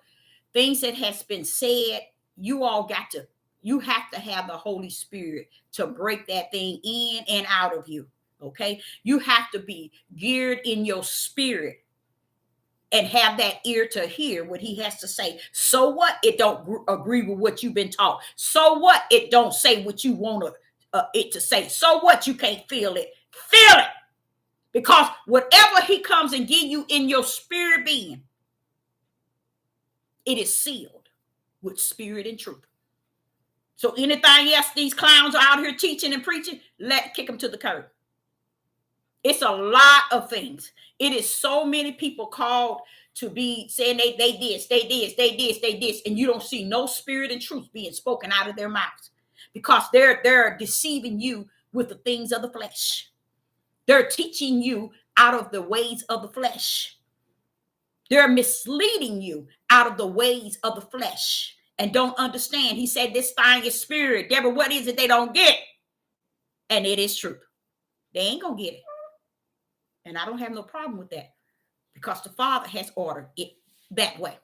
things that has been said, you have to have the Holy Spirit to break that thing in and out of you. Okay. You have to be geared in your spirit and have that ear to hear what he has to say. So what? It don't agree with what you've been taught. So what? It don't say what you want it to say. So what? You can't feel it. Feel it. Because whatever he comes and give you in your spirit being, it is sealed with spirit and truth. So anything else these clowns are out here teaching and preaching, kick them to the curb. It's a lot of things. It is so many people called to be saying they this, and you don't see no spirit and truth being spoken out of their mouths because they're deceiving you with the things of the flesh. They're teaching you out of the ways of the flesh. They're misleading you out of the ways of the flesh and don't understand. He said, this thing is spirit. Deborah, what is it they don't get? And it is truth. They ain't going to get it. And I don't have no problem with that because the Father has ordered it that way.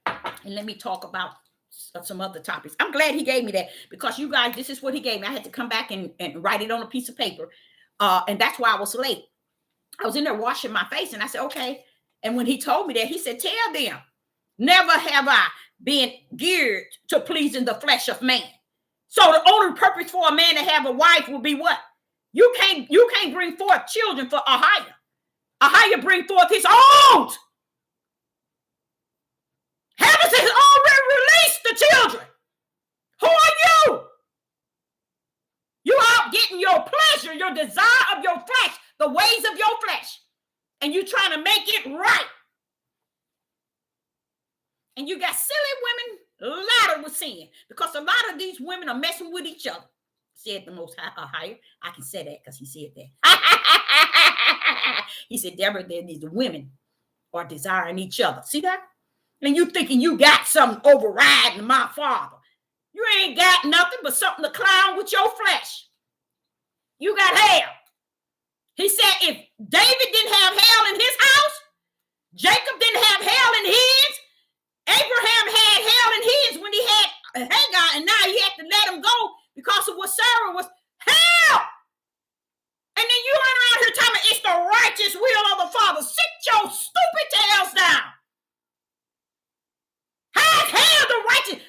And let me talk about some other topics. I'm glad he gave me that because you guys, this is what he gave me. I had to come back and write it on a piece of paper. And that's why I was late. I was in there washing my face and I said, okay. And when he told me that, he said, tell them, never have I been geared to pleasing the flesh of man. So the only purpose for a man to have a wife will be what? You can't bring forth children for Ahiah. Ahiah bring forth his own. Heaven has already released the children. Who are you? You out getting your pleasure, your desire of your flesh, the ways of your flesh. And you trying to make it right. And you got silly women laden with sin because a lot of these women are messing with each other. Said the Most High. I can say that because he said that. He said, Deborah, these women are desiring each other. See that? And you thinking you got something overriding my Father. You ain't got nothing but something to clown with your flesh. You got hell. He said if David didn't have hell in his house, Jacob didn't have hell in his, Abraham had hell in his when he had Hagar, and now he had to let him go because of what Sarah was. Hell! And then you run around here telling me it's the righteous will of the Father. Sit your stupid tails down. How's hell the righteous?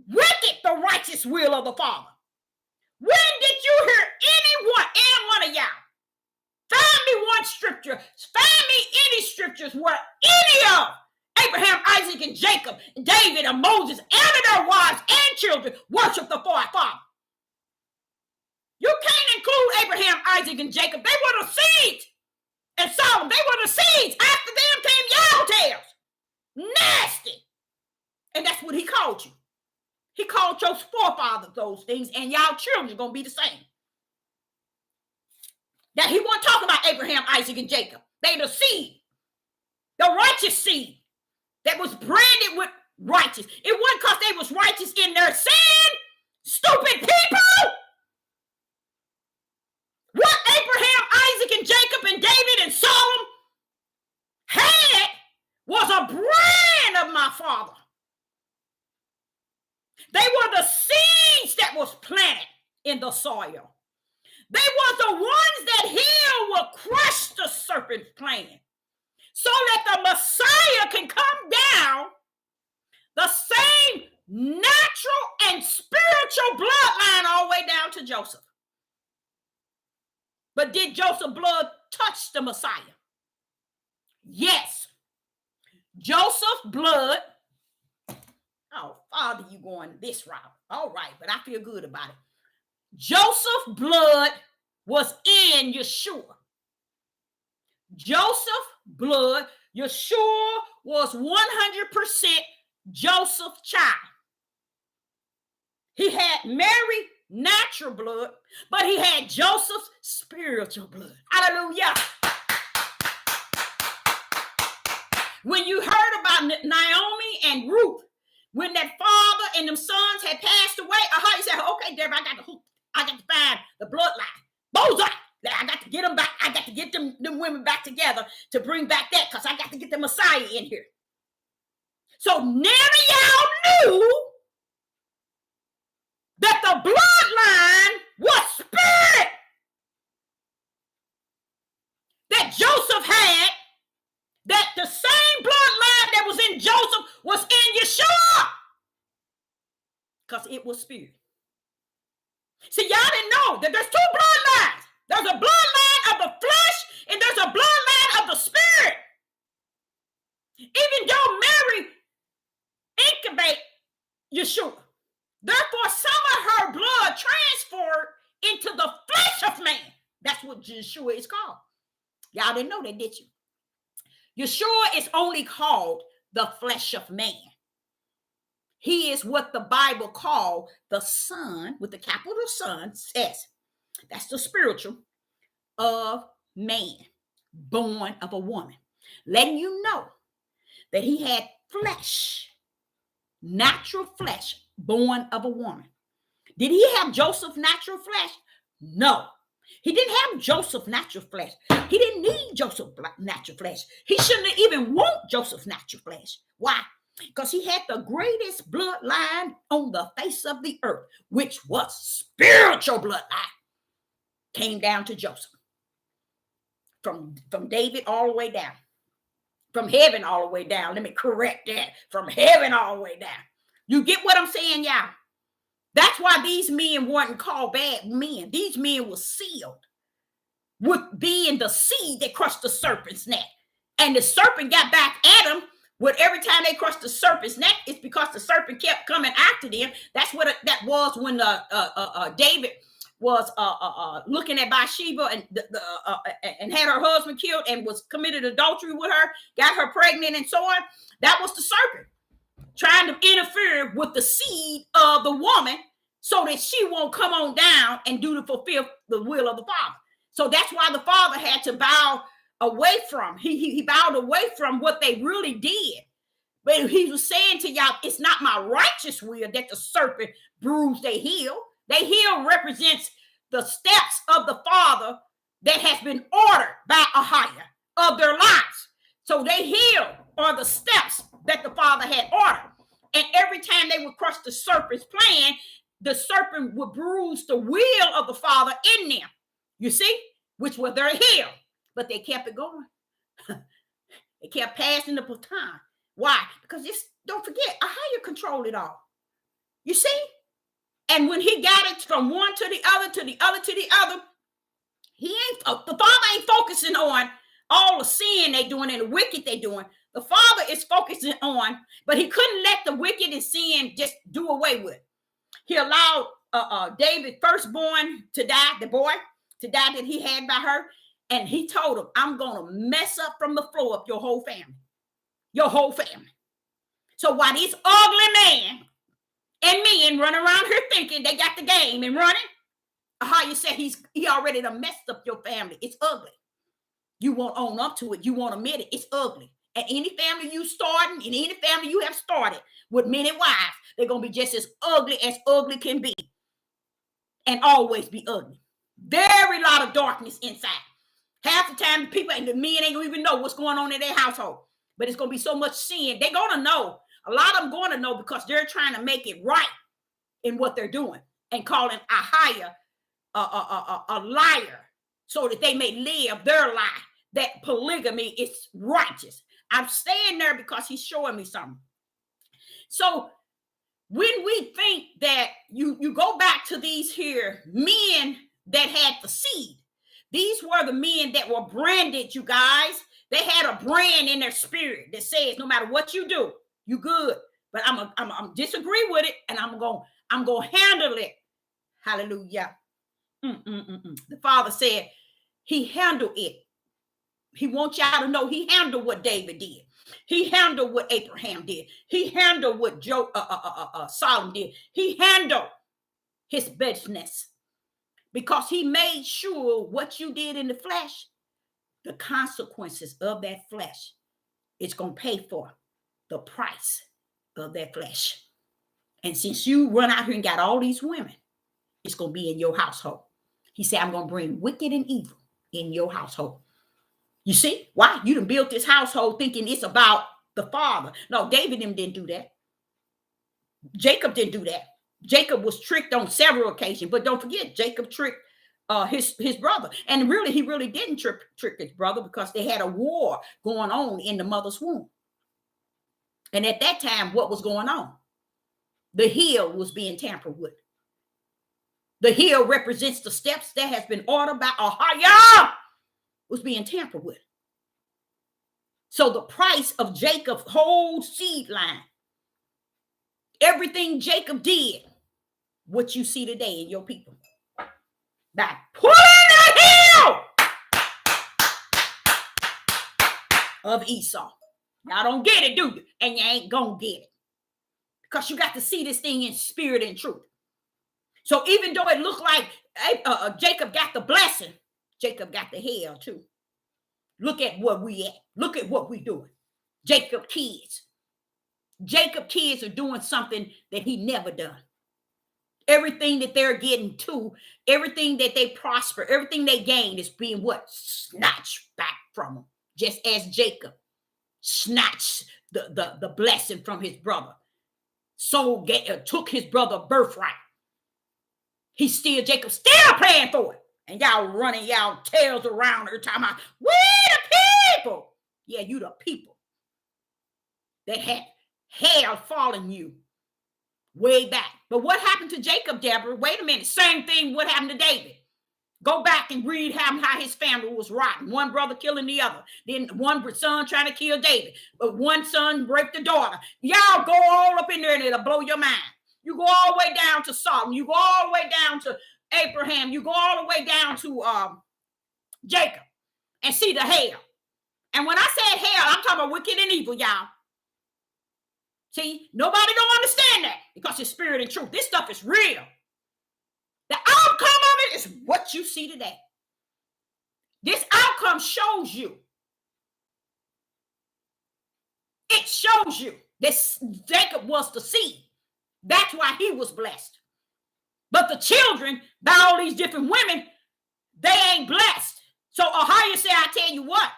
Wicked the righteous will of the Father. When did you hear any one of y'all? Find me one scripture. Find me any scriptures where any of Abraham, Isaac, and Jacob, David, and Moses, and their wives and children worship the Father. You can't include Abraham, Isaac, and Jacob. They were the seeds. And Solomon, they were the seeds. After them came y'all tails. Nasty. And that's what he called you. He called your forefathers those things, and y'all children are going to be the same. That he wasn't talking about Abraham, Isaac, and Jacob. They the seed, the righteous seed that was branded with righteous. It wasn't because they was righteous in their sin. Stupid people. What Abraham, Isaac, and Jacob, and David, and Solomon had was a brand of my Father. They were the seeds that was planted in the soil. They were the ones that healed will crush the serpent's plan, so that the Messiah can come down, the same natural and spiritual bloodline all the way down to Joseph. But did Joseph's blood touch the Messiah? Yes. Joseph's blood. Oh, Father, you going this route. All right, but I feel good about it. Joseph's blood was in Yeshua. Joseph's blood, Yeshua was 100% Joseph's child. He had Mary natural blood, but he had Joseph's spiritual blood. Hallelujah. When you heard about Naomi and Ruth, when that father and them sons had passed away, you said, okay, Deborah, I got to find the bloodline. Bullseye. I got to get them back. I got to get them women back together to bring back that, because I got to get the Messiah in here. So none of y'all knew that the bloodline was spirit that Joseph had, that the same bloodline that was in Joseph was in Yeshua, because it was spirit. See, y'all didn't know that there's two bloodlines. There's a bloodline of the flesh and there's a bloodline of the spirit. Even though Mary incubate Yeshua, therefore some of her blood transferred into the flesh of man. That's what Yeshua is called. Y'all didn't know that, did you? Yeshua is only called the flesh of man. He is what the Bible called the Son, with the capital Son, says. That's the spiritual of man, born of a woman. Letting you know that he had flesh, natural flesh, born of a woman. Did he have Joseph's natural flesh? No. He didn't have Joseph's natural flesh. He didn't need Joseph's natural flesh. He shouldn't even want Joseph's natural flesh. Why? Because he had the greatest bloodline on the face of the earth, which was spiritual bloodline. Came down to Joseph. From David all the way down. From heaven all the way down. Let me correct that. From heaven all the way down. You get what I'm saying, y'all? That's why these men weren't called bad men. These men were sealed with being the seed that crushed the serpent's neck. And the serpent got back at him. With every time they crushed the serpent's neck, it's because the serpent kept coming after them. That's what that was when David was looking at Bathsheba and had her husband killed and was committed adultery with her, got her pregnant and so on. That was the serpent trying to interfere with the seed of the woman so that she won't come on down and fulfill the will of the Father. So that's why the Father had to bow away from. He bowed away from what they really did. But he was saying to y'all, it's not my righteous will that the serpent bruised their heel. Their heel represents the steps of the Father that has been ordered by Yahweh of their lives. So they heel are the steps that the Father had ordered. And every time they would crush the serpent's plan, the serpent would bruise the will of the Father in them. You see, which was their heel. But they kept it going. They kept passing the baton. Why? Because don't forget, Ahia controlled it all. You see? And when he got it from one to the other, to the other, to the other, the Father ain't focusing on all the sin they doing and the wicked they doing. The Father is focusing on, but he couldn't let the wicked and sin just do away with. He allowed David firstborn to die, the boy to die that he had by her. And he told him, I'm going to mess up from the floor up your whole family. Your whole family. So while these ugly men and men run around here thinking they got the game and running, Ahia said he already done messed up your family. It's ugly. You won't own up to it. You won't admit it. It's ugly. And any family you starting, in any family you have started with many wives, they're going to be just as ugly can be. And always be ugly. Very lot of darkness inside. Half the time, people and the men ain't going to even know what's going on in their household. But it's going to be so much sin. They're going to know. A lot of them going to know because they're trying to make it right in what they're doing and calling Ahia a liar so that they may live their lie, that polygamy is righteous. I'm staying there because he's showing me something. So when we think that you go back to these here men that had the seed, these were the men that were branded, you guys. They had a brand in their spirit that says no matter what you do, you good. But I'm disagree with it, and I'm gonna handle it. Hallelujah. The Father said he handled it. He wants y'all to know he handled what David did. He handled what Abraham did. He handled what Solomon did. He handled his business because he made sure what you did in the flesh, the consequences of that flesh, it's going to pay for the price of that flesh. And since you run out here and got all these women, it's going to be in your household. He said, I'm going to bring wicked and evil in your household. You see? Why? You done built this household thinking it's about the father. No, David didn't do that. Jacob didn't do that. Jacob was tricked on several occasions. But don't forget, Jacob tricked his brother. And really, he really didn't trick his brother because they had a war going on in the mother's womb. And at that time, what was going on? The heel was being tampered with. The heel represents the steps that has been ordered by Ahia was being tampered with. So the price of Jacob's whole seed line, everything Jacob did, what you see today in your people, by pulling the heel of Esau. Y'all don't get it, do you? And you ain't gonna get it. Because you got to see this thing in spirit and truth. So even though it looked like Jacob got the blessing, Jacob got the hell too. Look at where we at. Look at what we doing. Jacob kids are doing something that he never done. Everything that they're getting to, everything that they prosper, everything they gain is being what? Snatched back from them. Just as Jacob snatched the blessing from his brother. So took his brother birthright. Jacob still paying for it. And y'all running y'all tails around her talking about, we the people. Yeah, you the people that had hell falling you way back. But what happened to Jacob, Deborah? Wait a minute. Same thing what happened to David. Go back and read how his family was rotten. One brother killing the other. Then one son trying to kill David. But one son raped the daughter. Y'all go all up in there and it'll blow your mind. You go all the way down to Solomon. You go all the way down to Abraham. You go all the way down to Jacob and see the hell. And when I said hell, I'm talking about wicked and evil, y'all. See, nobody don't understand that because it's spirit and truth. This stuff is real. The outcome of it is what you see today. This outcome shows you. It shows you that Jacob was the seed. That's why he was blessed. But the children, by all these different women, they ain't blessed. So Ahia said, I tell you what,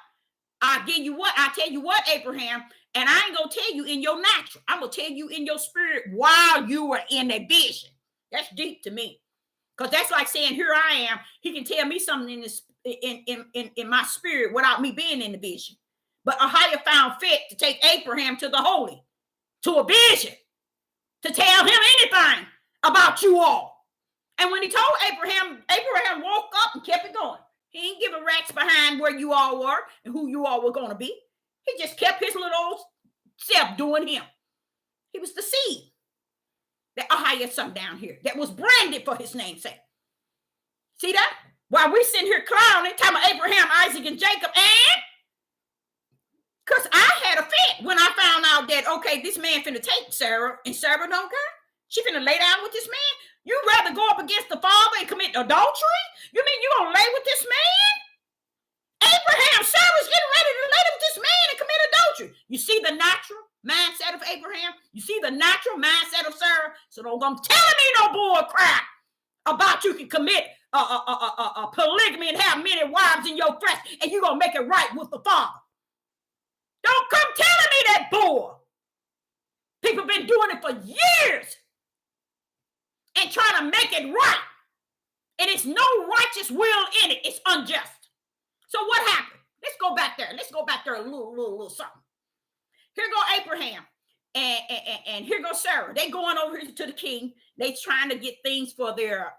I tell you what, Abraham, and I ain't going to tell you in your natural. I'm going to tell you in your spirit while you are in a vision. That's deep to me. Because that's like saying, here I am. He can tell me something in my spirit without me being in the vision. But Ahia found fit to take Abraham to the holy, to a vision, to tell him anything about you all. And when he told Abraham woke up and kept it going. He ain't giving rats behind where you all were and who you all were going to be. He just kept his little old self doing him. He was the seed that Ahia son down here that was branded for his name's sake. See that? While we sitting here clowning, talking about Abraham, Isaac, and Jacob, and because I had a fit when I found out that, okay, this man finna take Sarah, and Sarah don't care. She finna lay down with this man? You rather go up against the father and commit adultery? You mean you gonna lay with this man? Abraham, Sarah's getting ready to lay with this man and commit adultery. You see the natural mindset of Abraham? You see the natural mindset of Sarah? So don't come telling me no bull crap about you can commit polygamy and have many wives in your flesh and you're gonna make it right with the father. Don't come telling me that bull. People been doing it for years and trying to make it right. And it's no righteous will in it. It's unjust. So what happened? Let's go back there. Let's go back there a little something. Here go Abraham and here goes Sarah. They going over to the king. They trying to get things for their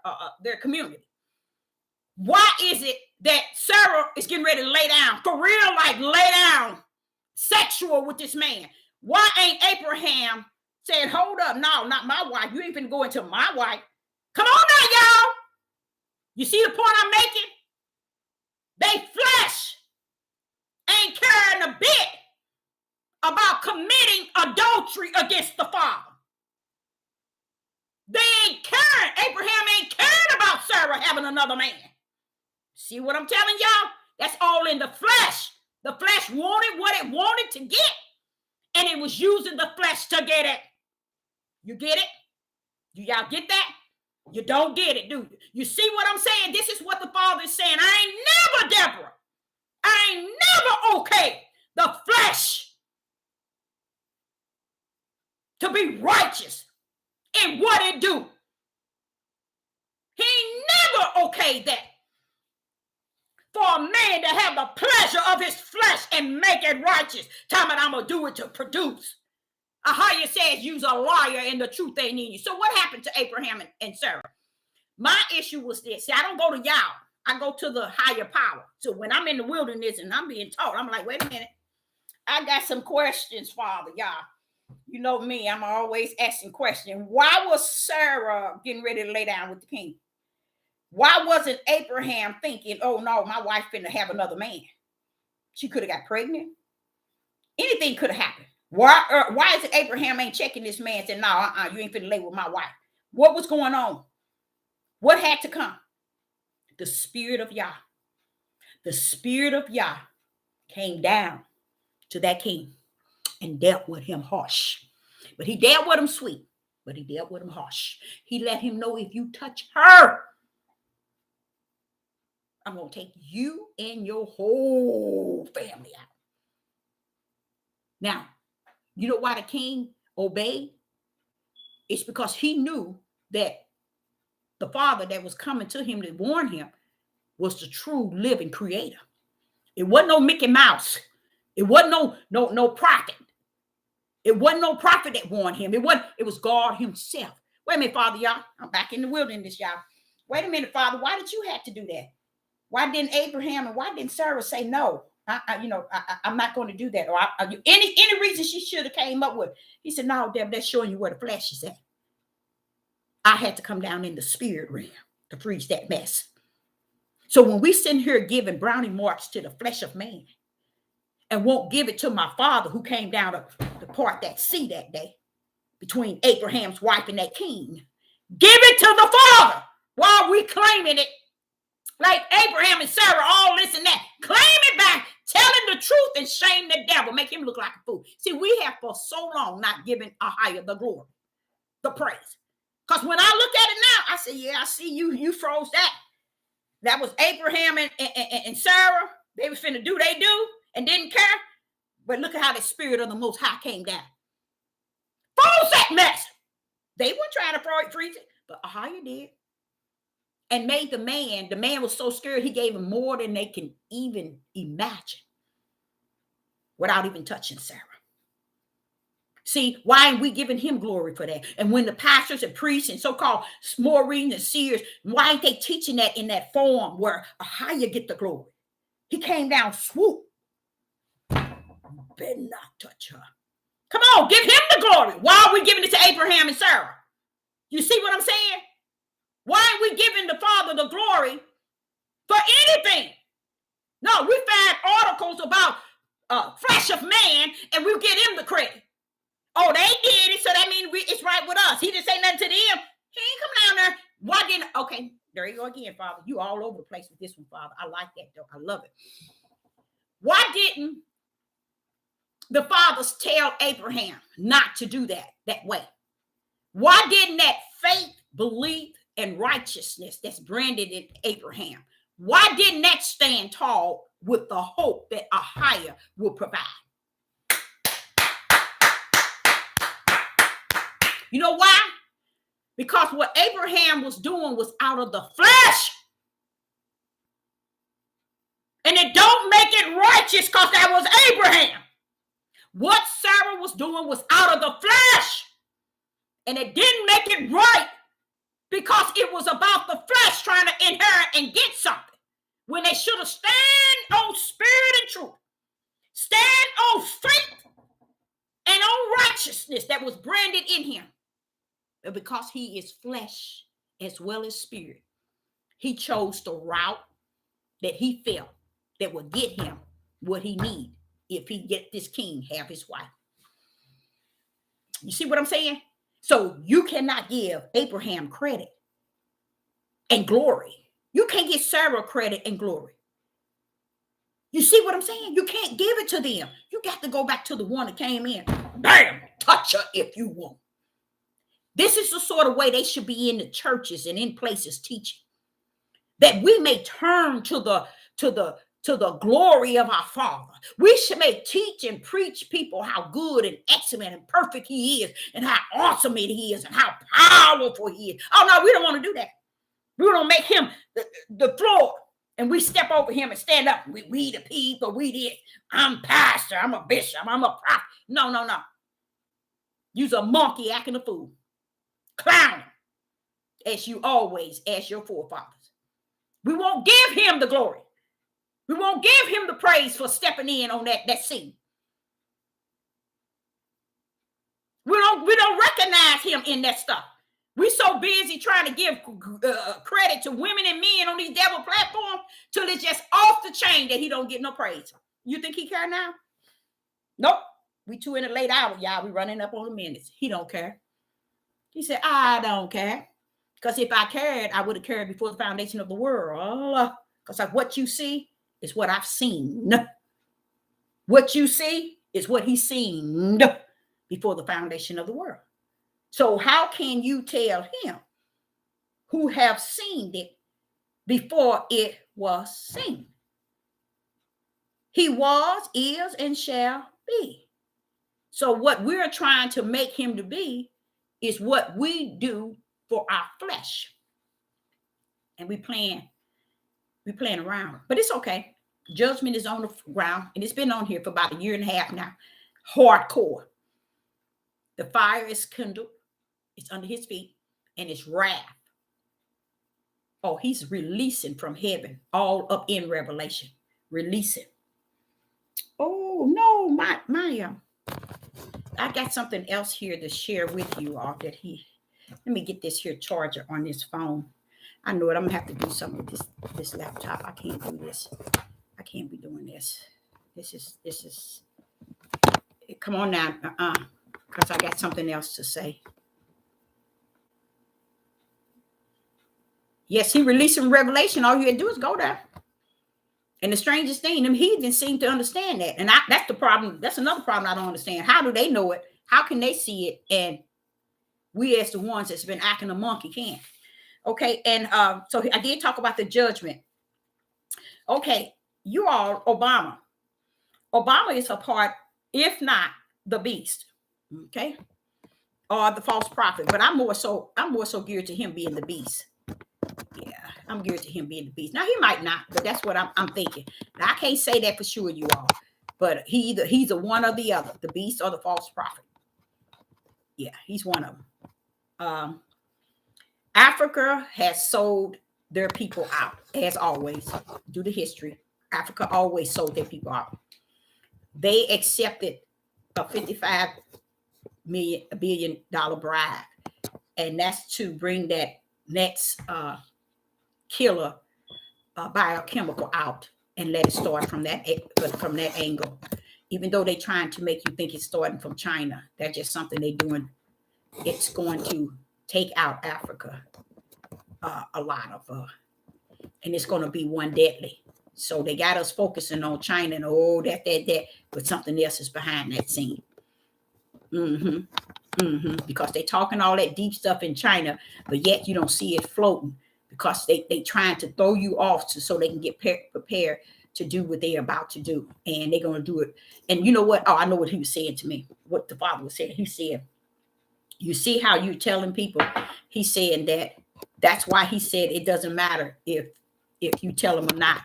community. Why is it that Sarah is getting ready to lay down for real, like lay down sexual with this man? Why ain't Abraham saying, hold up, no, not my wife. You ain't finna go into my wife. Come on now, y'all. You see the point I'm making? They flesh ain't caring a bit about committing adultery against the father. They ain't caring. Abraham ain't caring about Sarah having another man. See what I'm telling y'all? That's all in the flesh. The flesh wanted what it wanted to get, and it was using the flesh to get it. You get it? Do y'all get that? You don't get it, do you? You see what I'm saying? This is what the father is saying. I ain't never, Deborah. I ain't never okay the flesh to be righteous in what it do. He ain't never okay that for a man to have the pleasure of his flesh and make it righteous. Time and I'm going to do it to produce. Ahia says you's a liar and the truth ain't in you. So what happened to Abraham and Sarah? My issue was this. See, I don't go to y'all. I go to the higher power. So when I'm in the wilderness and I'm being taught, I'm like, wait a minute. I got some questions, Father, y'all. You know me, I'm always asking questions. Why was Sarah getting ready to lay down with the king? Why wasn't Abraham thinking, oh no, my wife finna have another man? She could have got pregnant. Anything could have happened. Why is it Abraham ain't checking this man and saying, no, you ain't finna lay with my wife? What was going on? What had to come? The spirit of Yah. The spirit of Yah came down to that king and dealt with him harsh. But he dealt with him sweet, but he dealt with him harsh. He let him know, if you touch her, I'm going to take you and your whole family out. Now, you know why the king obeyed? It's because he knew that the father that was coming to him to warn him was the true living creator. It wasn't no Mickey Mouse. It wasn't no prophet. It wasn't no prophet that warned him. It was God himself. Wait a minute, Father, y'all. I'm back in the wilderness, y'all. Wait a minute, Father. Why did you have to do that? Why didn't Abraham and why didn't Sarah say no? I'm not going to do that. Or any reason she should have came up with. He said, no, Deb, that's showing you where the flesh is at. I had to come down in the spirit realm to freeze that mess. So when we sit here giving brownie marks to the flesh of man and won't give it to my father who came down to part that sea that day between Abraham's wife and that king, give it to the father while we claiming it like Abraham and Sarah, all this and that. Claim it back, telling the truth and shame the devil, make him look like a fool. See, we have for so long not given Ahia the glory, the praise. Because when I look at it now, I say, yeah, I see you froze that. That was Abraham and Sarah. They were finna do they do and didn't care. But look at how the spirit of the Most High came down. Froze that mess. They weren't trying to freeze it, but Ahia did. And made the man was so scared, he gave him more than they can even imagine without even touching Sarah. See, why ain't we giving him glory for that? And when the pastors and priests and so-called Maureen and seers, why ain't they teaching that in that form where Ahia get the glory? He came down, swoop. Better not touch her. Come on, give him the glory. Why are we giving it to Abraham and Sarah? You see what I'm saying? Why ain't we giving the Father the glory for anything? No, we find articles about flesh of man and we'll give him the credit. Oh, they did it, so that means it's right with us. He didn't say nothing to There you go again, Father. You all over the place with this one, Father. I like that, though. I love it. Why didn't the fathers tell Abraham not to do that way? Why didn't that faith, belief, and righteousness that's branded in Abraham, why didn't that stand tall with the hope that a higher will provide? You know why? Because what Abraham was doing was out of the flesh. And it don't make it righteous because that was Abraham. What Sarah was doing was out of the flesh. And it didn't make it right because it was about the flesh trying to inherit and get something. When they should have stand on spirit and truth. Stand on faith and on righteousness that was branded in him. But because he is flesh as well as spirit, he chose the route that he felt that would get him what he need if he get this king have his wife. You see what I'm saying? So you cannot give Abraham credit and glory. You can't give Sarah credit and glory. You see what I'm saying? You can't give it to them. You got to go back to the one that came in. Bam! Touch her if you want. This is the sort of way they should be in the churches and in places teaching. That we may turn to the glory of our Father. We should may teach and preach people how good and excellent and perfect he is and how awesome he is and how powerful he is. Oh, no, we don't want to do that. We don't make him the floor and we step over him and stand up. We the people, we this. I'm pastor, I'm a bishop, I'm a prophet. No. You's a monkey acting a fool. Clowning as you always as your forefathers. We won't give him the glory. We won't give him the praise for stepping in on that scene. We don't recognize him in that stuff. We're so busy trying to give credit to women and men on these devil platforms till it's just off the chain that he don't get no praise. You think he care now? Nope. We too in a late hour, y'all. We running up on the minutes. He don't care. He said, I don't care. Because if I cared, I would have cared before the foundation of the world. Because like what you see is what I've seen. What you see is what he's seen before the foundation of the world. So how can you tell him who have seen it before it was seen? He was, is, and shall be. So what we're trying to make him to be is what we do for our flesh. And we playing around. But it's okay. Judgment is on the ground. And it's been on here for about 1.5 years now. Hardcore. The fire is kindled. It's under his feet. And it's wrath. Oh, he's releasing from heaven. All up in Revelation. Releasing. Oh, no. My I got something else here to share with you all that let me get this here charger on this phone. I know it. I'm gonna have to do something with this laptop. I can't do this. I can't be doing this. This is come on now. Because I got something else to say. Yes, he released some revelation. All you had to do is go there. And the strangest thing, them heathens seem to understand that. And that's the problem. That's another problem I don't understand. How do they know it? How can they see it? And we as the ones that's been acting a monkey can't. Okay, and so I did talk about the judgment. Okay, you all, Obama. Obama is a part, if not the beast. Okay, or the false prophet. But I'm more so geared to him being the beast. Yeah, I'm geared to him being the beast. Now he might not, but that's what I'm thinking. Now I can't say that for sure, you all. But he's a one or the other, the beast or the false prophet. Yeah, he's one of them. Africa has sold their people out, as always, due to history. Africa always sold their people out. They accepted a $55 billion bribe, and that's to bring that next killer biochemical out and let it start from that angle. Even though they're trying to make you think it's starting from China, that's just something they're doing. It's going to take out Africa a lot of, and it's going to be one deadly. So they got us focusing on China and that, but something else is behind that scene. Because they talking all that deep stuff in China, but yet you don't see it floating because they trying to throw you off so they can get prepared to do what they're about to do, and they're going to do it. And you know what? Oh, I know what he was saying to me. What the Father was saying. He said, "You see how you telling people?" He's saying that's why he said it doesn't matter if you tell them or not,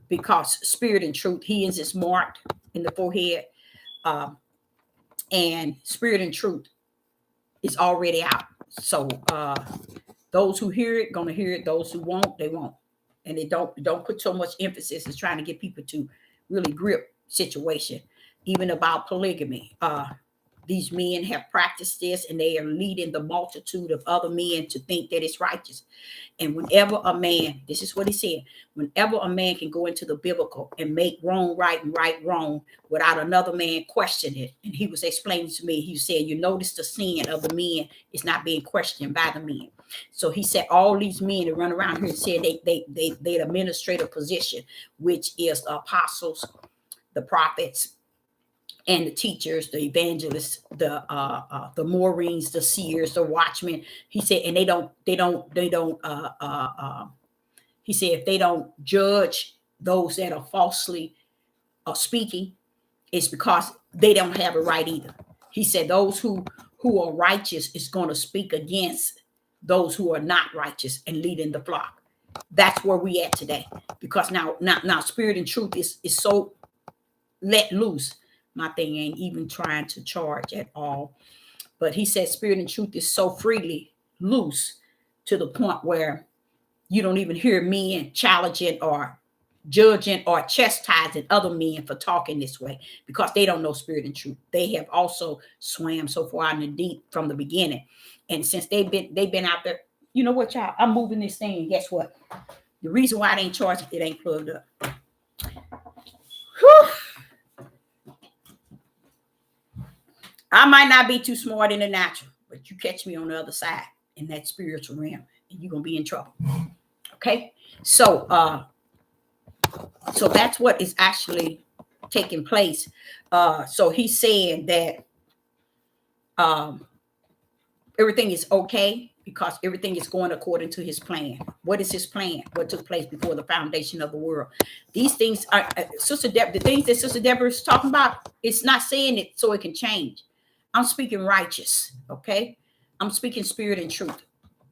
because spirit and truth, he is marked in the forehead, and spirit and truth is already out. So those who hear it gonna hear it. Those who won't, they won't. And they don't put so much emphasis in trying to get people to really grip situation, even about polygamy. These men have practiced this, and they are leading the multitude of other men to think that it's righteous. And whenever a man, this is what he said, whenever a man can go into the biblical and make wrong right and right wrong without another man question it. And he was explaining to me, he said, you notice the sin of the men is not being questioned by the men. So he said all these men that run around here and said they administrative position, which is the apostles, the prophets, and the teachers, the evangelists, the Maureen's, the seers, the watchmen. He said, and they don't. He said, if they don't judge those that are falsely speaking, it's because they don't have it right either. He said, those who are righteous is going to speak against those who are not righteous and leading the flock. That's where we at today, because now spirit and truth is so let loose. My thing ain't even trying to charge at all. But he said spirit and truth is so freely loose to the point where you don't even hear men challenging or judging or chastising other men for talking this way, because they don't know spirit and truth. They have also swam so far in the deep from the beginning. And since they've been out there, you know what, y'all? I'm moving this thing, and guess what? The reason why it ain't charging, it ain't plugged up. Whew. I might not be too smart in the natural, but you catch me on the other side in that spiritual realm, and you're gonna be in trouble. Okay, so that's what is actually taking place. So he's saying that everything is okay because everything is going according to his plan. What is his plan? What took place before the foundation of the world? These things are, Sister Deborah, the things that Sister Deborah is talking about, it's not saying it so it can change. I'm speaking righteous, okay? I'm speaking spirit and truth.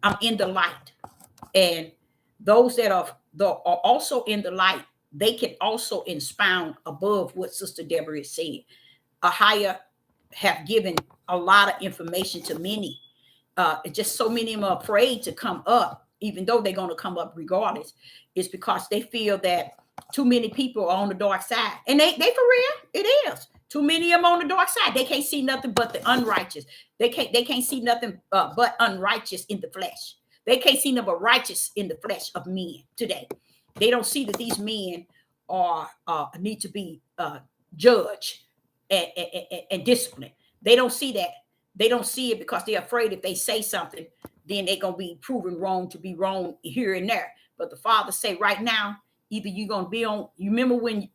I'm in the light. And those that are also in the light, they can also expound above what Sister Deborah is saying. A higher have given a lot of information to many. Just so many of them are afraid to come up, even though they're going to come up regardless. It's because they feel that too many people are on the dark side. And they for real, it is. Too many of them on the dark side. They can't see nothing but the unrighteous. They can't see nothing but unrighteous in the flesh. They can't see nothing but righteous in the flesh of men today. They don't see that these men are need to be judged and disciplined. They don't see that. They don't see it because they're afraid if they say something, then they're going to be proven wrong to be wrong here and there. But the Father say right now, either you're going to be on, you remember when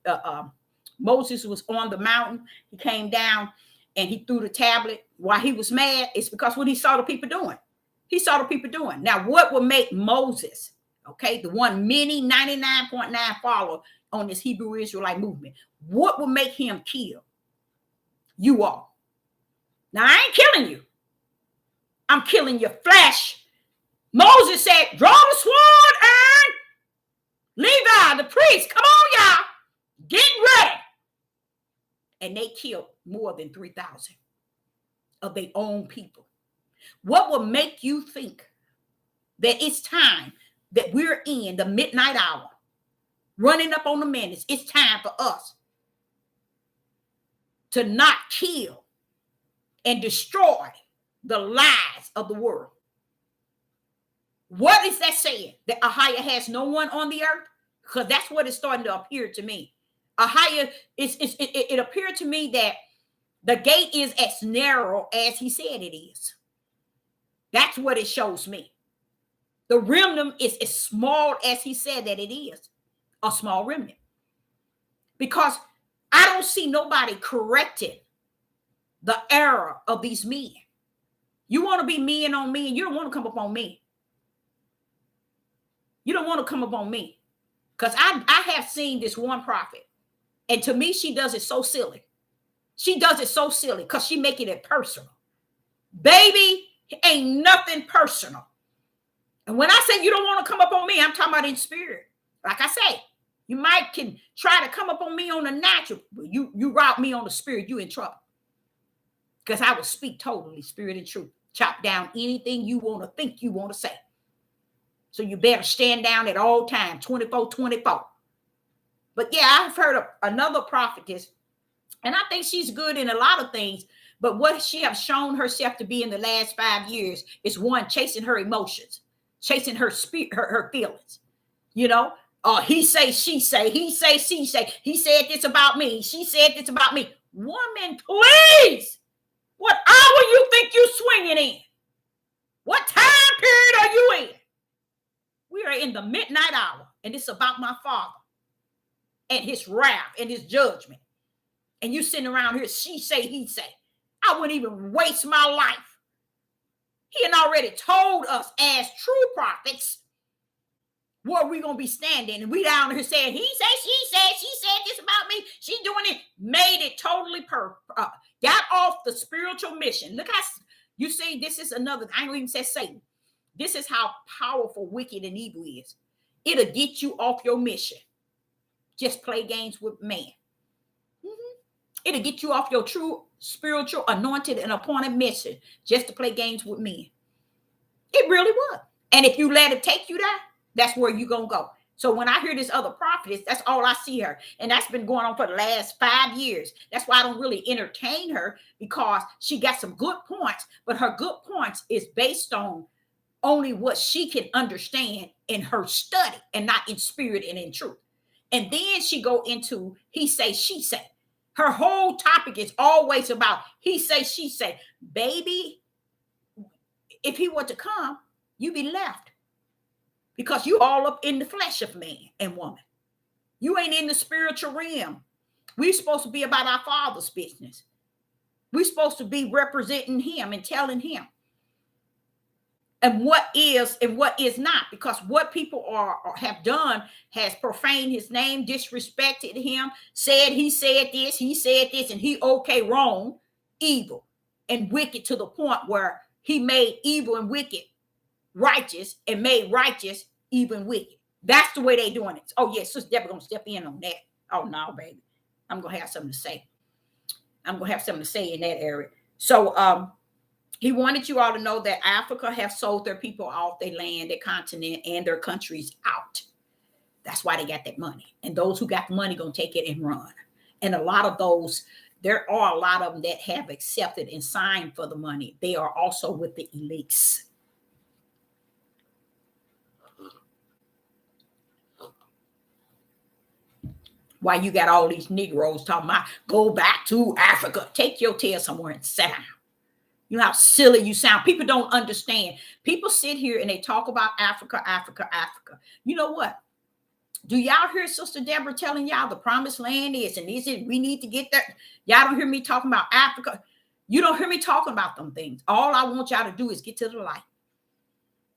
Moses was on the mountain, he came down and he threw the tablet while he was mad. It's because what he saw the people doing. He saw the people doing. Now, what would make Moses, okay, the one many 99.9 follow on this Hebrew Israelite movement, what would make him kill you all? Now, I ain't killing you. I'm killing your flesh. Moses said, draw the sword, and Levi, the priest, come on, y'all. Get ready. And they killed more than 3,000 of their own people. What will make you think that it's time that we're in the midnight hour, running up on the minutes? It's time for us to not kill and destroy the lives of the world. What is that saying? That Ahia has no one on the earth? Because that's what it's starting to appear to me. Ahia, it appeared to me that the gate is as narrow as he said it is. That's what it shows me. The remnant is as small as he said that it is, a small remnant. Because I don't see nobody correcting the error of these men. You want to be men on me, and you don't want to come up on me. You don't want to come up on me. Because I have seen this one prophet, and to me, she does it so silly. She does it so silly because she making it personal. Baby, ain't nothing personal. And when I say you don't want to come up on me, I'm talking about in spirit. Like I say, you might can try to come up on me on the natural, but you route me on the spirit, you in trouble. Because I will speak totally spirit and truth. Chop down anything you want to think you want to say. So you better stand down at all times, 24/24. But yeah, I've heard of another prophetess, and I think she's good in a lot of things. But what she has shown herself to be in the last 5 years is one, chasing her emotions, chasing her spirit, her feelings. You know, he say, she say, he say, she say, he said this about me, she said this about me. Woman, please. What hour you think you swinging in? What time period are you in? We are in the midnight hour, and it's about my Father and his wrath and his judgment. And you sitting around here, she say, he say. I wouldn't even waste my life. He had already told us as true prophets where we going to be standing. And we down here saying, he said, she said this about me. She doing it. Made it totally got off the spiritual mission. Look how, you see, this is another, I don't even say Satan. This is how powerful, wicked, and evil is. It'll get you off your mission. Just play games with man. It'll get you off your true spiritual, anointed, and appointed mission just to play games with men. It really would. And if you let it take you there, that's where you're going to go. So when I hear this other prophetess, that's all I see her. And that's been going on for the last 5 years. That's why I don't really entertain her, because she got some good points, but her good points is based on only what she can understand in her study and not in spirit and in truth. And then she go into he say, she say. Her whole topic is always about he say, she say. Baby, if he were to come, you be left. Because you all up in the flesh of man and woman. You ain't in the spiritual realm. We're supposed to be about our Father's business. We're supposed to be representing him and telling him. And what is and what is not. Because what people have done has profaned his name, disrespected him, said he said this, and he okay, wrong, evil, and wicked to the point where he made evil and wicked righteous and made righteous even wicked. That's the way they doing it. Oh, yes, Sister Deborah going to step in on that. Oh, no, baby. I'm going to have something to say. I'm going to have something to say in that area. So, he wanted you all to know that Africa have sold their people off, their land, their continent, and their countries out. That's why they got that money. And those who got the money going to take it and run. And a lot of those, there are a lot of them that have accepted and signed for the money. They are also with the elites. Why you got all these Negroes talking about go back to Africa. Take your tail somewhere and sit down. You know how silly you sound. People don't understand. People sit here and they talk about Africa, Africa, Africa. You know what? Do y'all hear Sister Deborah telling y'all the promised land is, and is it, we need to get there? Y'all don't hear me talking about Africa. You don't hear me talking about them things. All I want y'all to do is get to the light.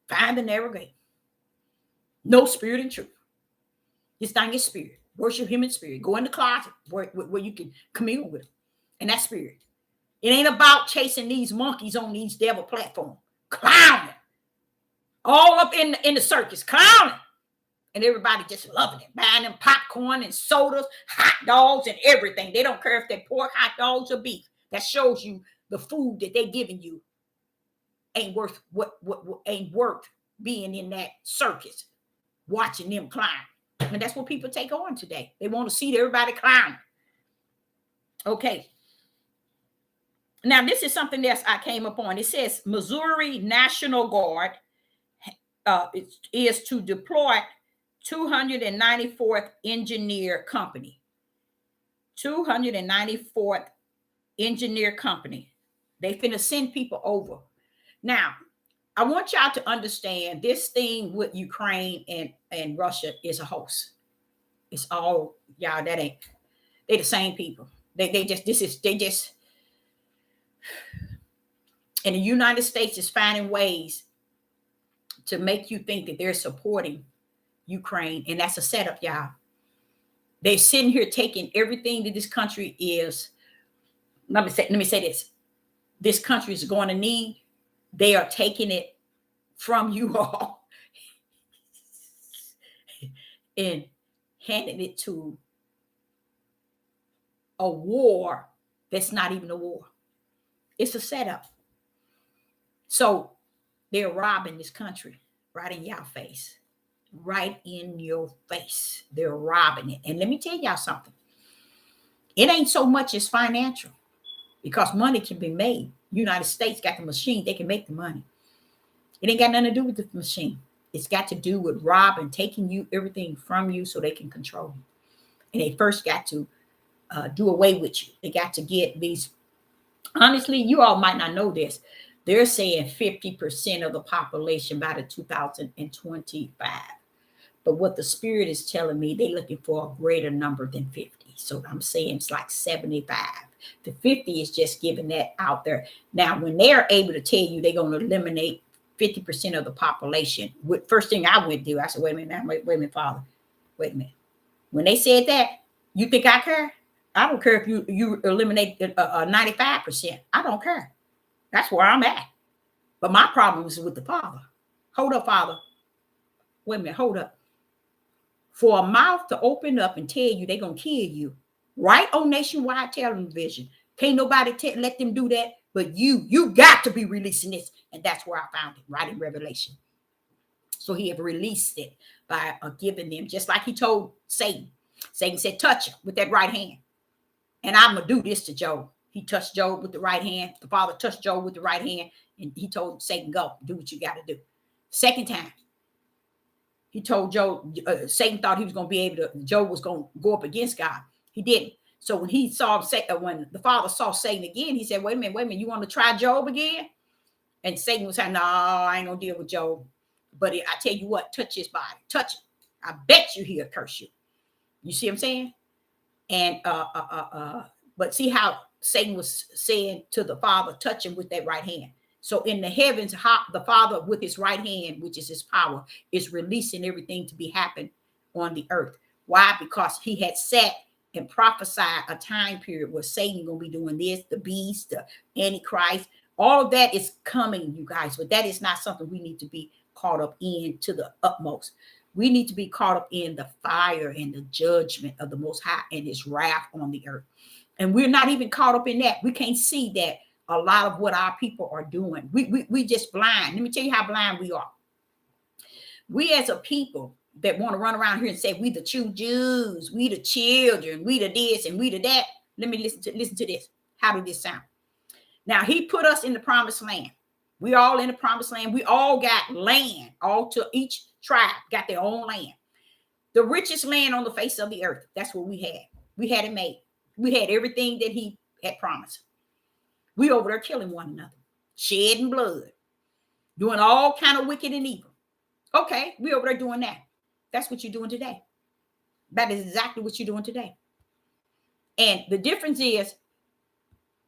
Find the narrow gate. No spirit and truth. This thing is spirit. Worship him in spirit. Go in the closet where you can commune with him. And that spirit. It ain't about chasing these monkeys on these devil platforms. Clowning. All up in the circus. Clowning. And everybody just loving it. Buying them popcorn and sodas, hot dogs and everything. They don't care if they're pork, hot dogs, or beef. That shows you the food that they're giving you ain't worth what ain't worth being in that circus. Watching them clown. And that's what people take on today. They want to see everybody clowning. Okay. Now, this is something that I came upon. It says Missouri National Guard is to deploy 294th Engineer Company. 294th Engineer Company. They finna send people over. Now, I want y'all to understand this thing with Ukraine and Russia is a hoax. It's all y'all. That ain't. They the same people. They just this is they just. And the United States is finding ways to make you think that they're supporting Ukraine, and that's a setup, y'all. They're sitting here taking everything that this country is. Let me say this. This country is going to need. They are taking it from you all and handing it to a war that's not even a war. It's a setup. So they're robbing this country right in your face. Right in your face. They're robbing it. And let me tell y'all something. It ain't so much as financial because money can be made. United States got the machine. They can make the money. It ain't got nothing to do with the machine. It's got to do with robbing, taking you everything from you so they can control you. And they first got to do away with you. They got to get these. Honestly, you all might not know this. They're saying 50% of the population by the 2025. But what the Spirit is telling me, they're looking for a greater number than 50. So I'm saying it's like 75. The 50 is just giving that out there. Now, when they're able to tell you they're going to eliminate 50% of the population, first thing I would do, I said, wait a minute, Father. Wait a minute. When they said that, you think I care? I don't care if you eliminate 95%. I don't care. That's where I'm at. But my problem is with the Father. Hold up, Father. Wait a minute, hold up. For a mouth to open up and tell you they're going to kill you, right on nationwide television. Can't nobody let them do that, but you got to be releasing this. And that's where I found it, right in Revelation. So he have released it by giving them, just like he told Satan. Satan said, touch him with that right hand. And I'm going to do this to Job. He touched Job with the right hand. The Father touched Job with the right hand. And he told Satan, go, do what you got to do. Second time, he told Job, Satan thought he was going to be able to, Job was going to go up against God. He didn't. So when he saw, when the Father saw Satan again, he said, wait a minute, you want to try Job again? And Satan was saying, no, I ain't going to deal with Job. But I tell you what, touch his body, touch it. I bet you he'll curse you. You see what I'm saying? And, but see how Satan was saying to the Father, touch him with that right hand. So in the heavens, the Father with his right hand, which is his power, is releasing everything to be happen on the earth. Why? Because he had sat and prophesied a time period where Satan going to be doing this, the beast, the Antichrist. All of that is coming, you guys. But that is not something we need to be caught up in to the utmost. We need to be caught up in the fire and the judgment of the Most High and his wrath on the earth. And we're not even caught up in that. We can't see that a lot of what our people are doing. We just blind. Let me tell you how blind we are. We as a people that want to run around here and say, we the true Jews, we the children, we the this and we the that. Let me listen to this. How did this sound? Now, he put us in the promised land. We all in the promised land. We all got land. All to each tribe got their own land. The richest land on the face of the earth. That's what we had. We had it made. We had everything that he had promised. We over there killing one another, shedding blood, doing all kind of wicked and evil. Okay, we over there doing that. That's what you're doing today. That is exactly what you're doing today. And the difference is,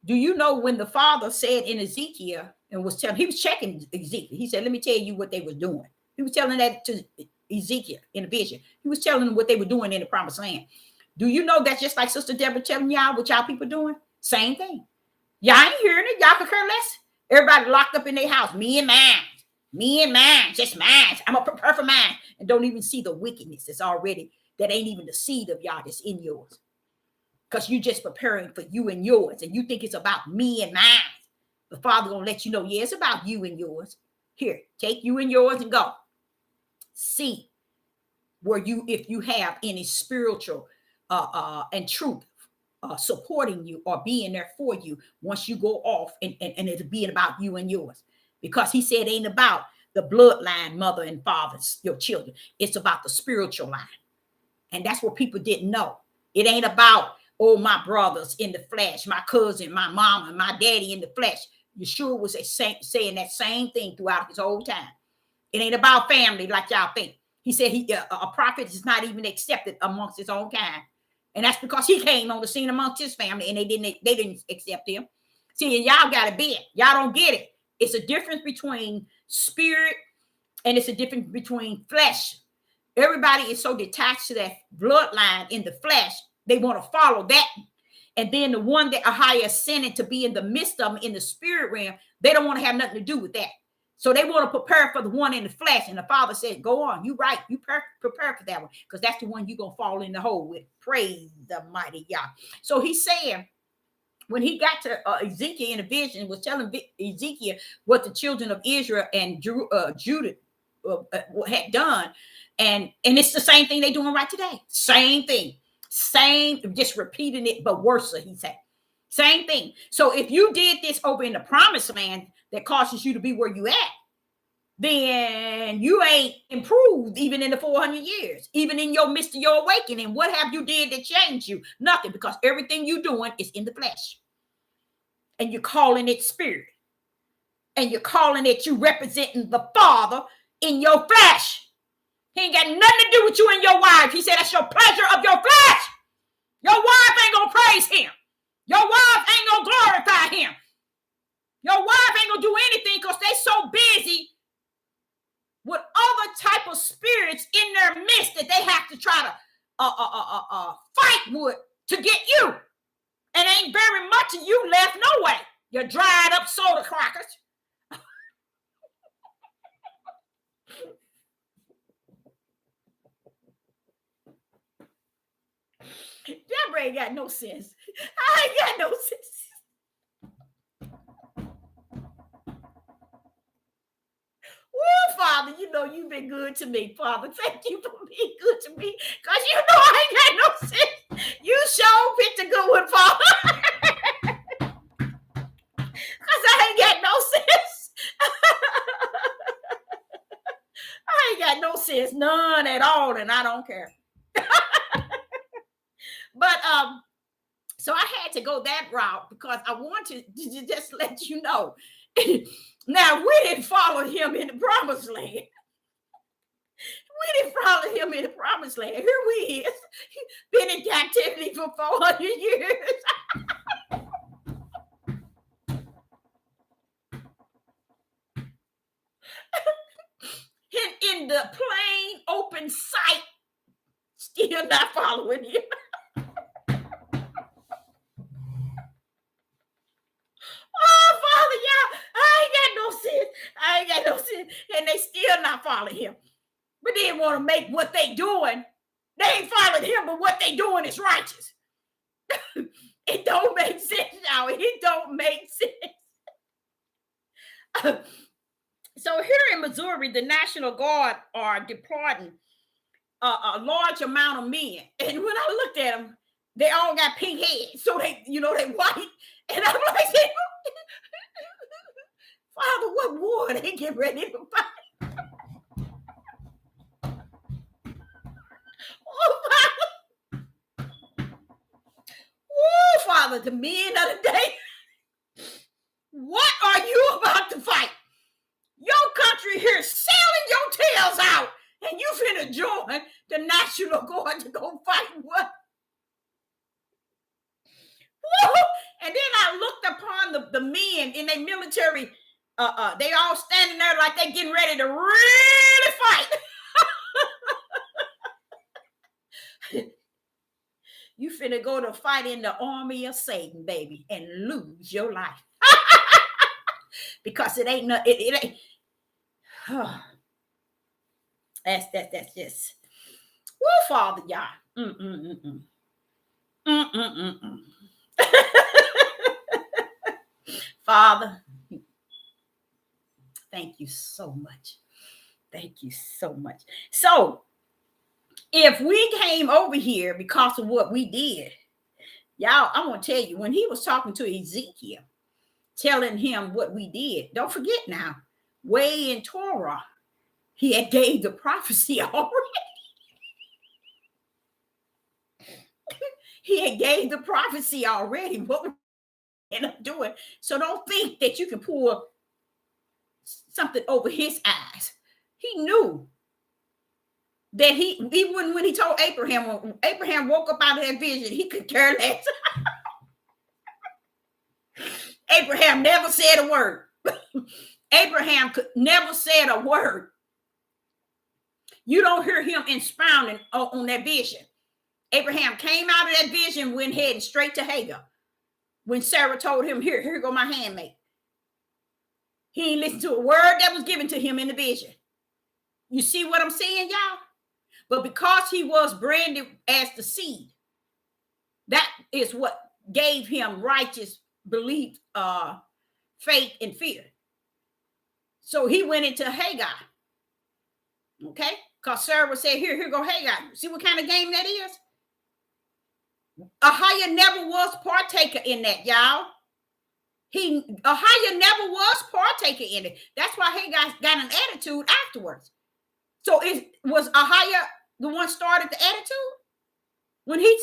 do you know when the Father said in Ezekiel and was telling, he was checking Ezekiel. He said, let me tell you what they were doing. He was telling that to Ezekiel in a vision. He was telling them what they were doing in the promised land. Do you know that's just like Sister Deborah telling y'all what y'all people doing? Same thing. Y'all ain't hearing it. Y'all could care less. Everybody locked up in their house. Me and mine, just mine. I'm a prepare for mine. And don't even see the wickedness that's already, that ain't even the seed of y'all that's in yours. Because you're just preparing for you and yours. And you think it's about me and mine. The Father gonna let you know, yeah, it's about you and yours. Here, take you and yours and go. See where you, if you have any spiritual and truth supporting you or being there for you once you go off and it's being about you and yours. Because he said it ain't about the bloodline, mother and fathers, your children. It's about the spiritual line. And that's what people didn't know. It ain't about, oh, my brothers in the flesh, my cousin, my mom, and my daddy in the flesh. Yeshua was saying that same thing throughout his whole time. It ain't about family like y'all think. He said a prophet is not even accepted amongst his own kind. And that's because he came on the scene amongst his family and they didn't accept him. See, and y'all got to be it. Y'all don't get it. It's a difference between spirit and it's a difference between flesh. Everybody is so detached to that bloodline in the flesh. They want to follow that. And then the one that are higher ascended to be in the midst of them in the spirit realm, they don't want to have nothing to do with that. So they want to prepare for the one in the flesh. And the Father said, go on, you right. You prepare for that one. Because that's the one you're going to fall in the hole with. Praise the mighty Yah. So he's saying, when he got to Ezekiel in a vision, was telling Ezekiel what the children of Israel and Judah had done. And it's the same thing they're doing right today. Same thing. Same, just repeating it, but worse, he said. Same thing. So if you did this over in the promised land that causes you to be where you at, then you ain't improved even in the 400 years, even in your midst of your awakening. What have you did to change you? Nothing, because everything you're doing is in the flesh. And you're calling it spirit. And you're calling it you representing the Father in your flesh. He ain't got nothing to do with you and your wife. He said that's your pleasure of your flesh. Your wife ain't gonna praise him. Your wife ain't gonna glorify him. Your wife ain't gonna do anything because they so busy with other type of spirits in their midst that they have to try to fight with to get you. And ain't very much of you left no way. You dried up soda crackers. Deborah ain't got no sense. I ain't got no sense. Oh, Father, you know you've been good to me, Father. Thank you for being good to me, because you know I ain't got no sense. You sure picked a good one, Father. Because I ain't got no sense. I ain't got no sense, none at all, and I don't care. But so I had to go that route because I wanted to just let you know. Now, we didn't follow him in the promised land. We didn't follow him in the promised land. Here we is. Been in captivity for 400 years. in the plain open sight, still not following him. Oh, Father, y'all, I ain't got no sense. And they still not following him. But they want to make what they doing. They ain't following him, but what they doing is righteous. It don't make sense now. It don't make sense. So here in Missouri, the National Guard are deporting a large amount of men. And when I looked at them, they all got pink heads. So they white. And I'm like, Father, what war they get ready to fight? Oh, Father. Oh, Father, the men of the day. What are you about to fight? Your country here selling your tails out, and you finna join the National Guard to go fight what? Woo! And then I looked upon the men in their military. They all standing there like they getting ready to really fight. You finna go to fight in the army of Satan, baby, and lose your life. Because it ain't no, it ain't. That's just. Woo, Father, y'all. Father, thank you so much. Thank you so much. So, if we came over here because of what we did, y'all, I'm going to tell you, when he was talking to Ezekiel, telling him what we did, don't forget now, way in Torah, he had gave the prophecy already. He had gave the prophecy already. What end up doing. So don't think that you can pull something over his eyes. He knew that even when he told Abraham, when Abraham woke up out of that vision, he could care less. Abraham never said a word. Abraham could never said a word. You don't hear him expounding on that vision. Abraham came out of that vision, went heading straight to Hagar. When Sarah told him, here go my handmaid. He ain't listened to a word that was given to him in the vision. You see what I'm saying, y'all? But because he was branded as the seed, that is what gave him righteous belief, faith, and fear. So he went into Hagar. Okay? Because Sarah said, here go Hagar. See what kind of game that is? Ahiah never was partaker in that, y'all. Ahiah never was partaker in it. That's why Hagar got an attitude afterwards. So it was Ahiah the one started the attitude? When he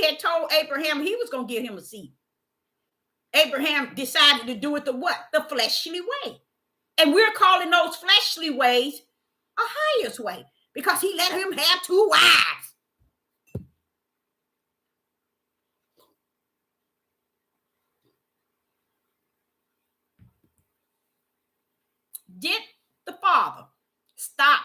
had told Abraham he was going to give him a seed. Abraham decided to do it the what? The fleshly way. And we're calling those fleshly ways Ahiah's way because he let him have 2 wives. Did the father stop?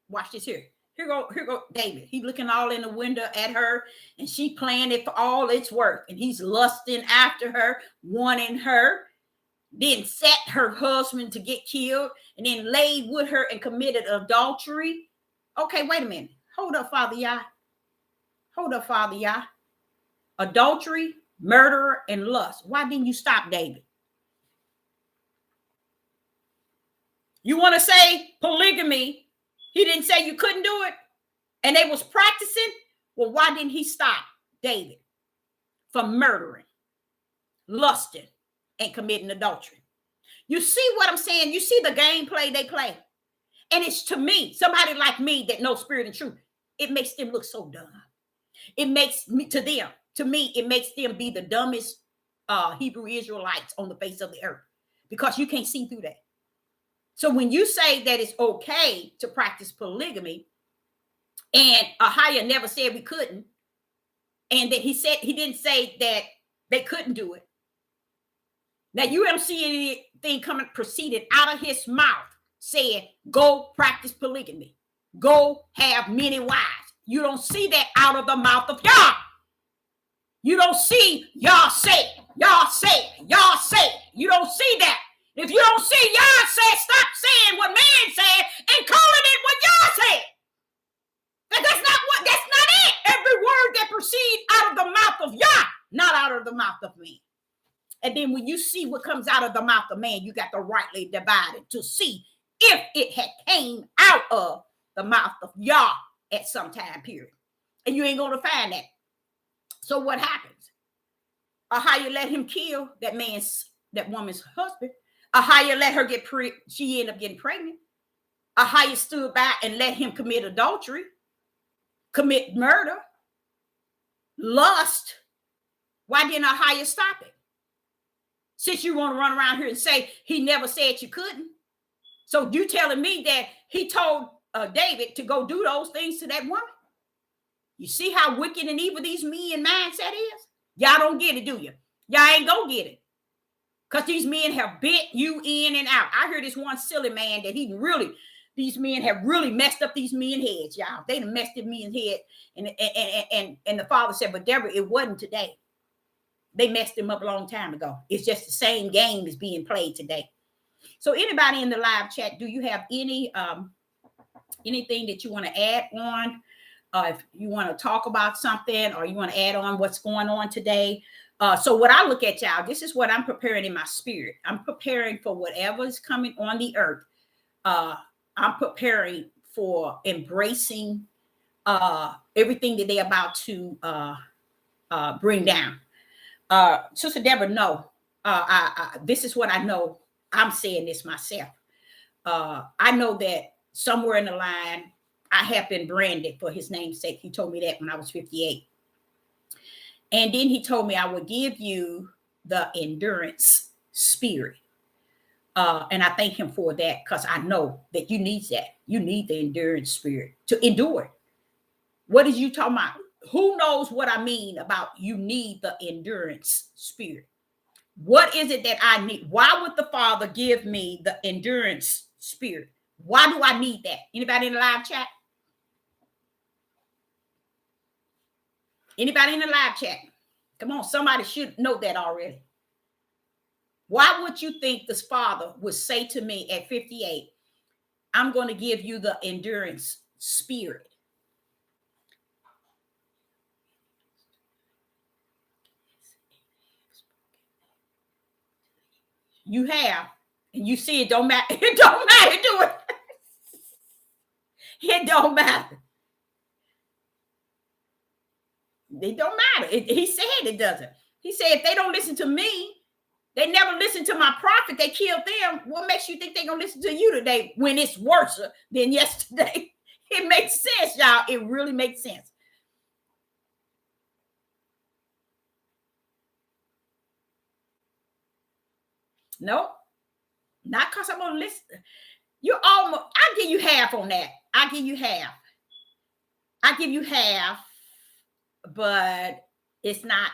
Watch this here. Here go David. He's looking all in the window at her, and she playing it for all it's worth. And he's lusting after her, wanting her, then set her husband to get killed, and then laid with her and committed adultery. Okay, wait a minute. Hold up, Father Yah. Hold up, Father Yah. Adultery, murder, and lust. Why didn't you stop David? You want to say polygamy? He didn't say you couldn't do it, and they was practicing. Well, why didn't he stop David from murdering, lusting, and committing adultery? You see what I'm saying? You see the gameplay they play? And it's, to me, somebody like me that knows spirit and truth, it makes them look so dumb. It makes me, to me, it makes them be the dumbest Hebrew Israelites on the face of the earth, because you can't see through that. So when you say that it's okay to practice polygamy, and Ahiah never said we couldn't, and that he didn't say that they couldn't do it. Now you don't see anything proceeded out of his mouth saying, go practice polygamy. Go have many wives. You don't see that out of the mouth of Yah. You don't see Yah say, Yah say, Yah say. You don't see that. If you don't see Yah say, stop saying what man said and calling it what Yah said. That's not it. Every word that proceeds out of the mouth of Yah, not out of the mouth of man. And then when you see what comes out of the mouth of man, you got to rightly divide it to see if it had came out of the mouth of Yah at some time period. And you ain't going to find that. So what happens? Ahiah let him kill that woman's husband. Ahiah let her she ended up getting pregnant. Ahiah stood by and let him commit adultery, commit murder, lust. Why didn't Ahiah stop it? Since you want to run around here and say he never said you couldn't. So you telling me that he told David to go do those things to that woman? You see how wicked and evil these men mindset is? Y'all don't get it, do you? Y'all ain't gonna get it. Because these men have bit you in and out. I heard this one silly man that these men have really messed up these men's heads, y'all. They done messed up men's head. And the father said, but Deborah, it wasn't today. They messed him up a long time ago. It's just the same game is being played today. So anybody in the live chat, do you have anything that you want to add on? If you want to talk about something or you want to add on what's going on today. So what I look at, y'all, this is what I'm preparing in my spirit. I'm preparing for whatever is coming on the earth. I'm preparing for embracing everything that they're about to bring down. Sister Deborah, no. This is what I know. I'm saying this myself. I know that somewhere in the line, I have been branded for his name's sake. He told me that when I was 58. And then he told me I would give you the endurance spirit. And I thank him for that, because I know that you need that. You need the endurance spirit to endure. What is you talking about? Who knows what I mean about you need the endurance spirit? What is it that I need? Why would the Father give me the endurance spirit? Why do I need that? Anybody in the live chat? Anybody in the live chat? Come on, somebody should know that already. Why would you think this Father would say to me at 58, I'm going to give you the endurance spirit? You have, and you see it don't matter. It don't matter, do it. It don't matter. It don't matter. He said it doesn't. He said if they don't listen to me, they never listen to my prophet, they killed them. What makes you think they're going to listen to you today when it's worse than yesterday? It makes sense, y'all. It really makes sense. Nope. Not because I'm going to listen. You almost, I'll give you half on that. I'll give you half. I give you half, but it's not.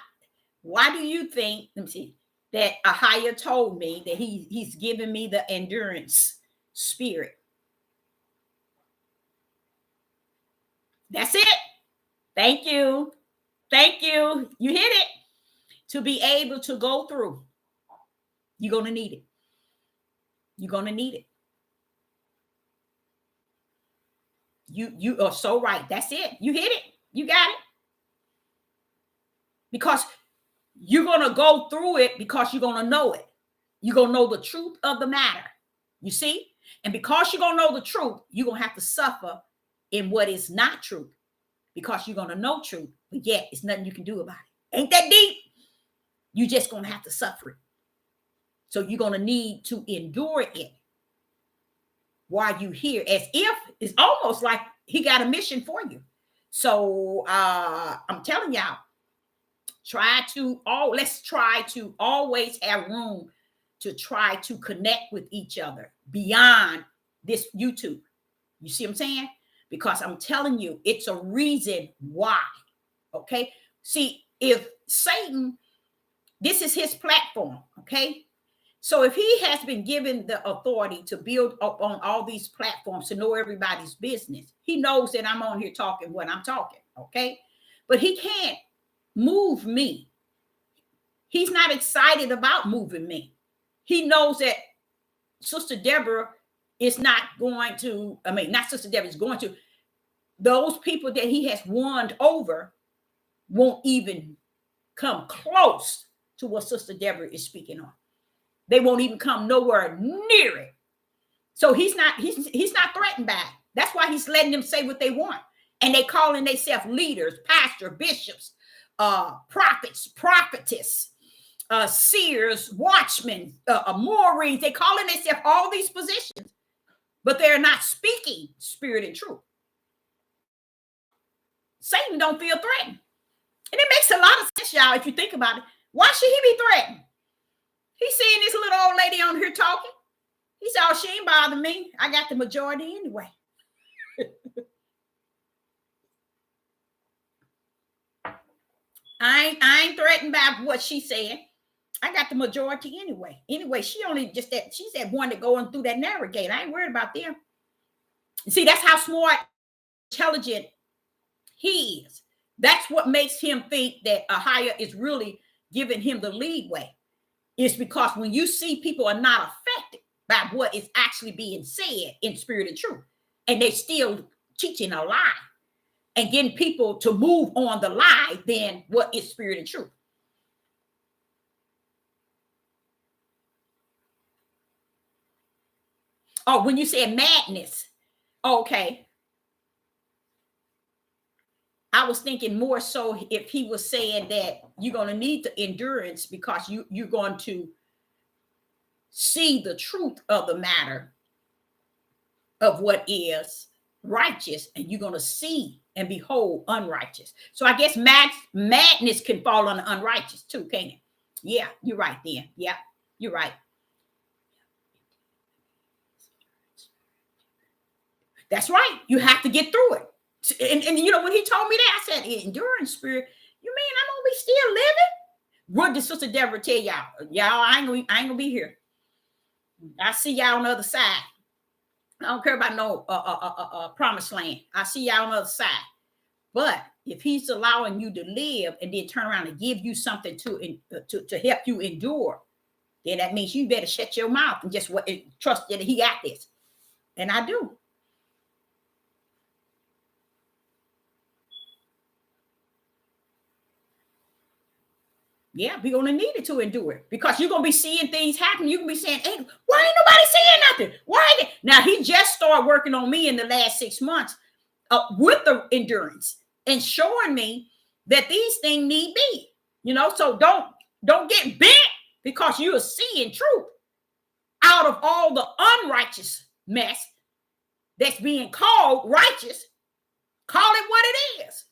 Why do you think, let me see, that Ahia told me that he's giving me the endurance spirit? That's it. Thank you. Thank you. You hit it. To be able to go through, you're going to need it. You're going to need it. You are so right. That's it. You hit it. You got it. Because you're going to go through it, because you're going to know it. You're going to know the truth of the matter. You see? And because you're going to know the truth, you're going to have to suffer in what is not truth, because you're going to know truth, but yet it's nothing you can do about it. Ain't that deep? You're just going to have to suffer it. So you're going to need to endure it while you here, as if it's almost like he got a mission for you. So I'm telling y'all, let's try to always have room to try to connect with each other beyond this YouTube. You see what I'm saying? Because I'm telling you, it's a reason why. Okay. See, if Satan, this is his platform. Okay. So if he has been given the authority to build up on all these platforms to know everybody's business, he knows that I'm on here talking what I'm talking. Okay. But he can't move me. He's not excited about moving me. He knows that Sister Deborah is not going to, not Sister Deborah is going to, those people that he has warned over won't even come close to what Sister Deborah is speaking on. They won't even come nowhere near it. So he's not threatened by it. That's why he's letting them say what they want. And they calling themselves leaders, pastor, bishops, prophets, prophetess, seers, watchmen, Maureen. They calling themselves all these positions, but they're not speaking spirit and truth. Satan don't feel threatened. And it makes a lot of sense, y'all, if you think about it. Why should he be threatened? He's seeing this little old lady on here talking. He said, oh, she ain't bothering me. I got the majority anyway. I ain't threatened by what she said. I got the majority anyway. Anyway, she's that one that going through that narrow gate. I ain't worried about them. See, that's how smart, intelligent he is. That's what makes him think that Ahia is really giving him the leeway. It's because when you see people are not affected by what is actually being said in spirit and truth, and they still teaching a lie and getting people to move on the lie, then what is spirit and truth? Oh, when you said madness, okay. I was thinking more so if he was saying that you're going to need the endurance because you're going to see the truth of the matter of what is righteous, and you're going to see and behold unrighteous. So I guess madness can fall on the unrighteous too, can't it? Yeah, you're right then. Yeah, you're right. That's right. You have to get through it. And you know, when he told me that, I said, endurance spirit, you mean I'm gonna be still living? What did Sister Deborah tell y'all? Y'all, I ain't gonna be here. I see y'all on the other side. I don't care about no promised land. I see y'all on the other side. But if he's allowing you to live and then turn around and give you something to help you endure, then that means you better shut your mouth and just trust that he got this. And I do. Yeah, we're gonna need it to endure it because you're gonna be seeing things happen. You're gonna be saying, "Hey, why ain't nobody saying nothing? Why?" Now he just started working on me in the last 6 months with the endurance and showing me that these things need me. You know, so don't get bent because you are seeing truth out of all the unrighteous mess that's being called righteous. Call it what it is.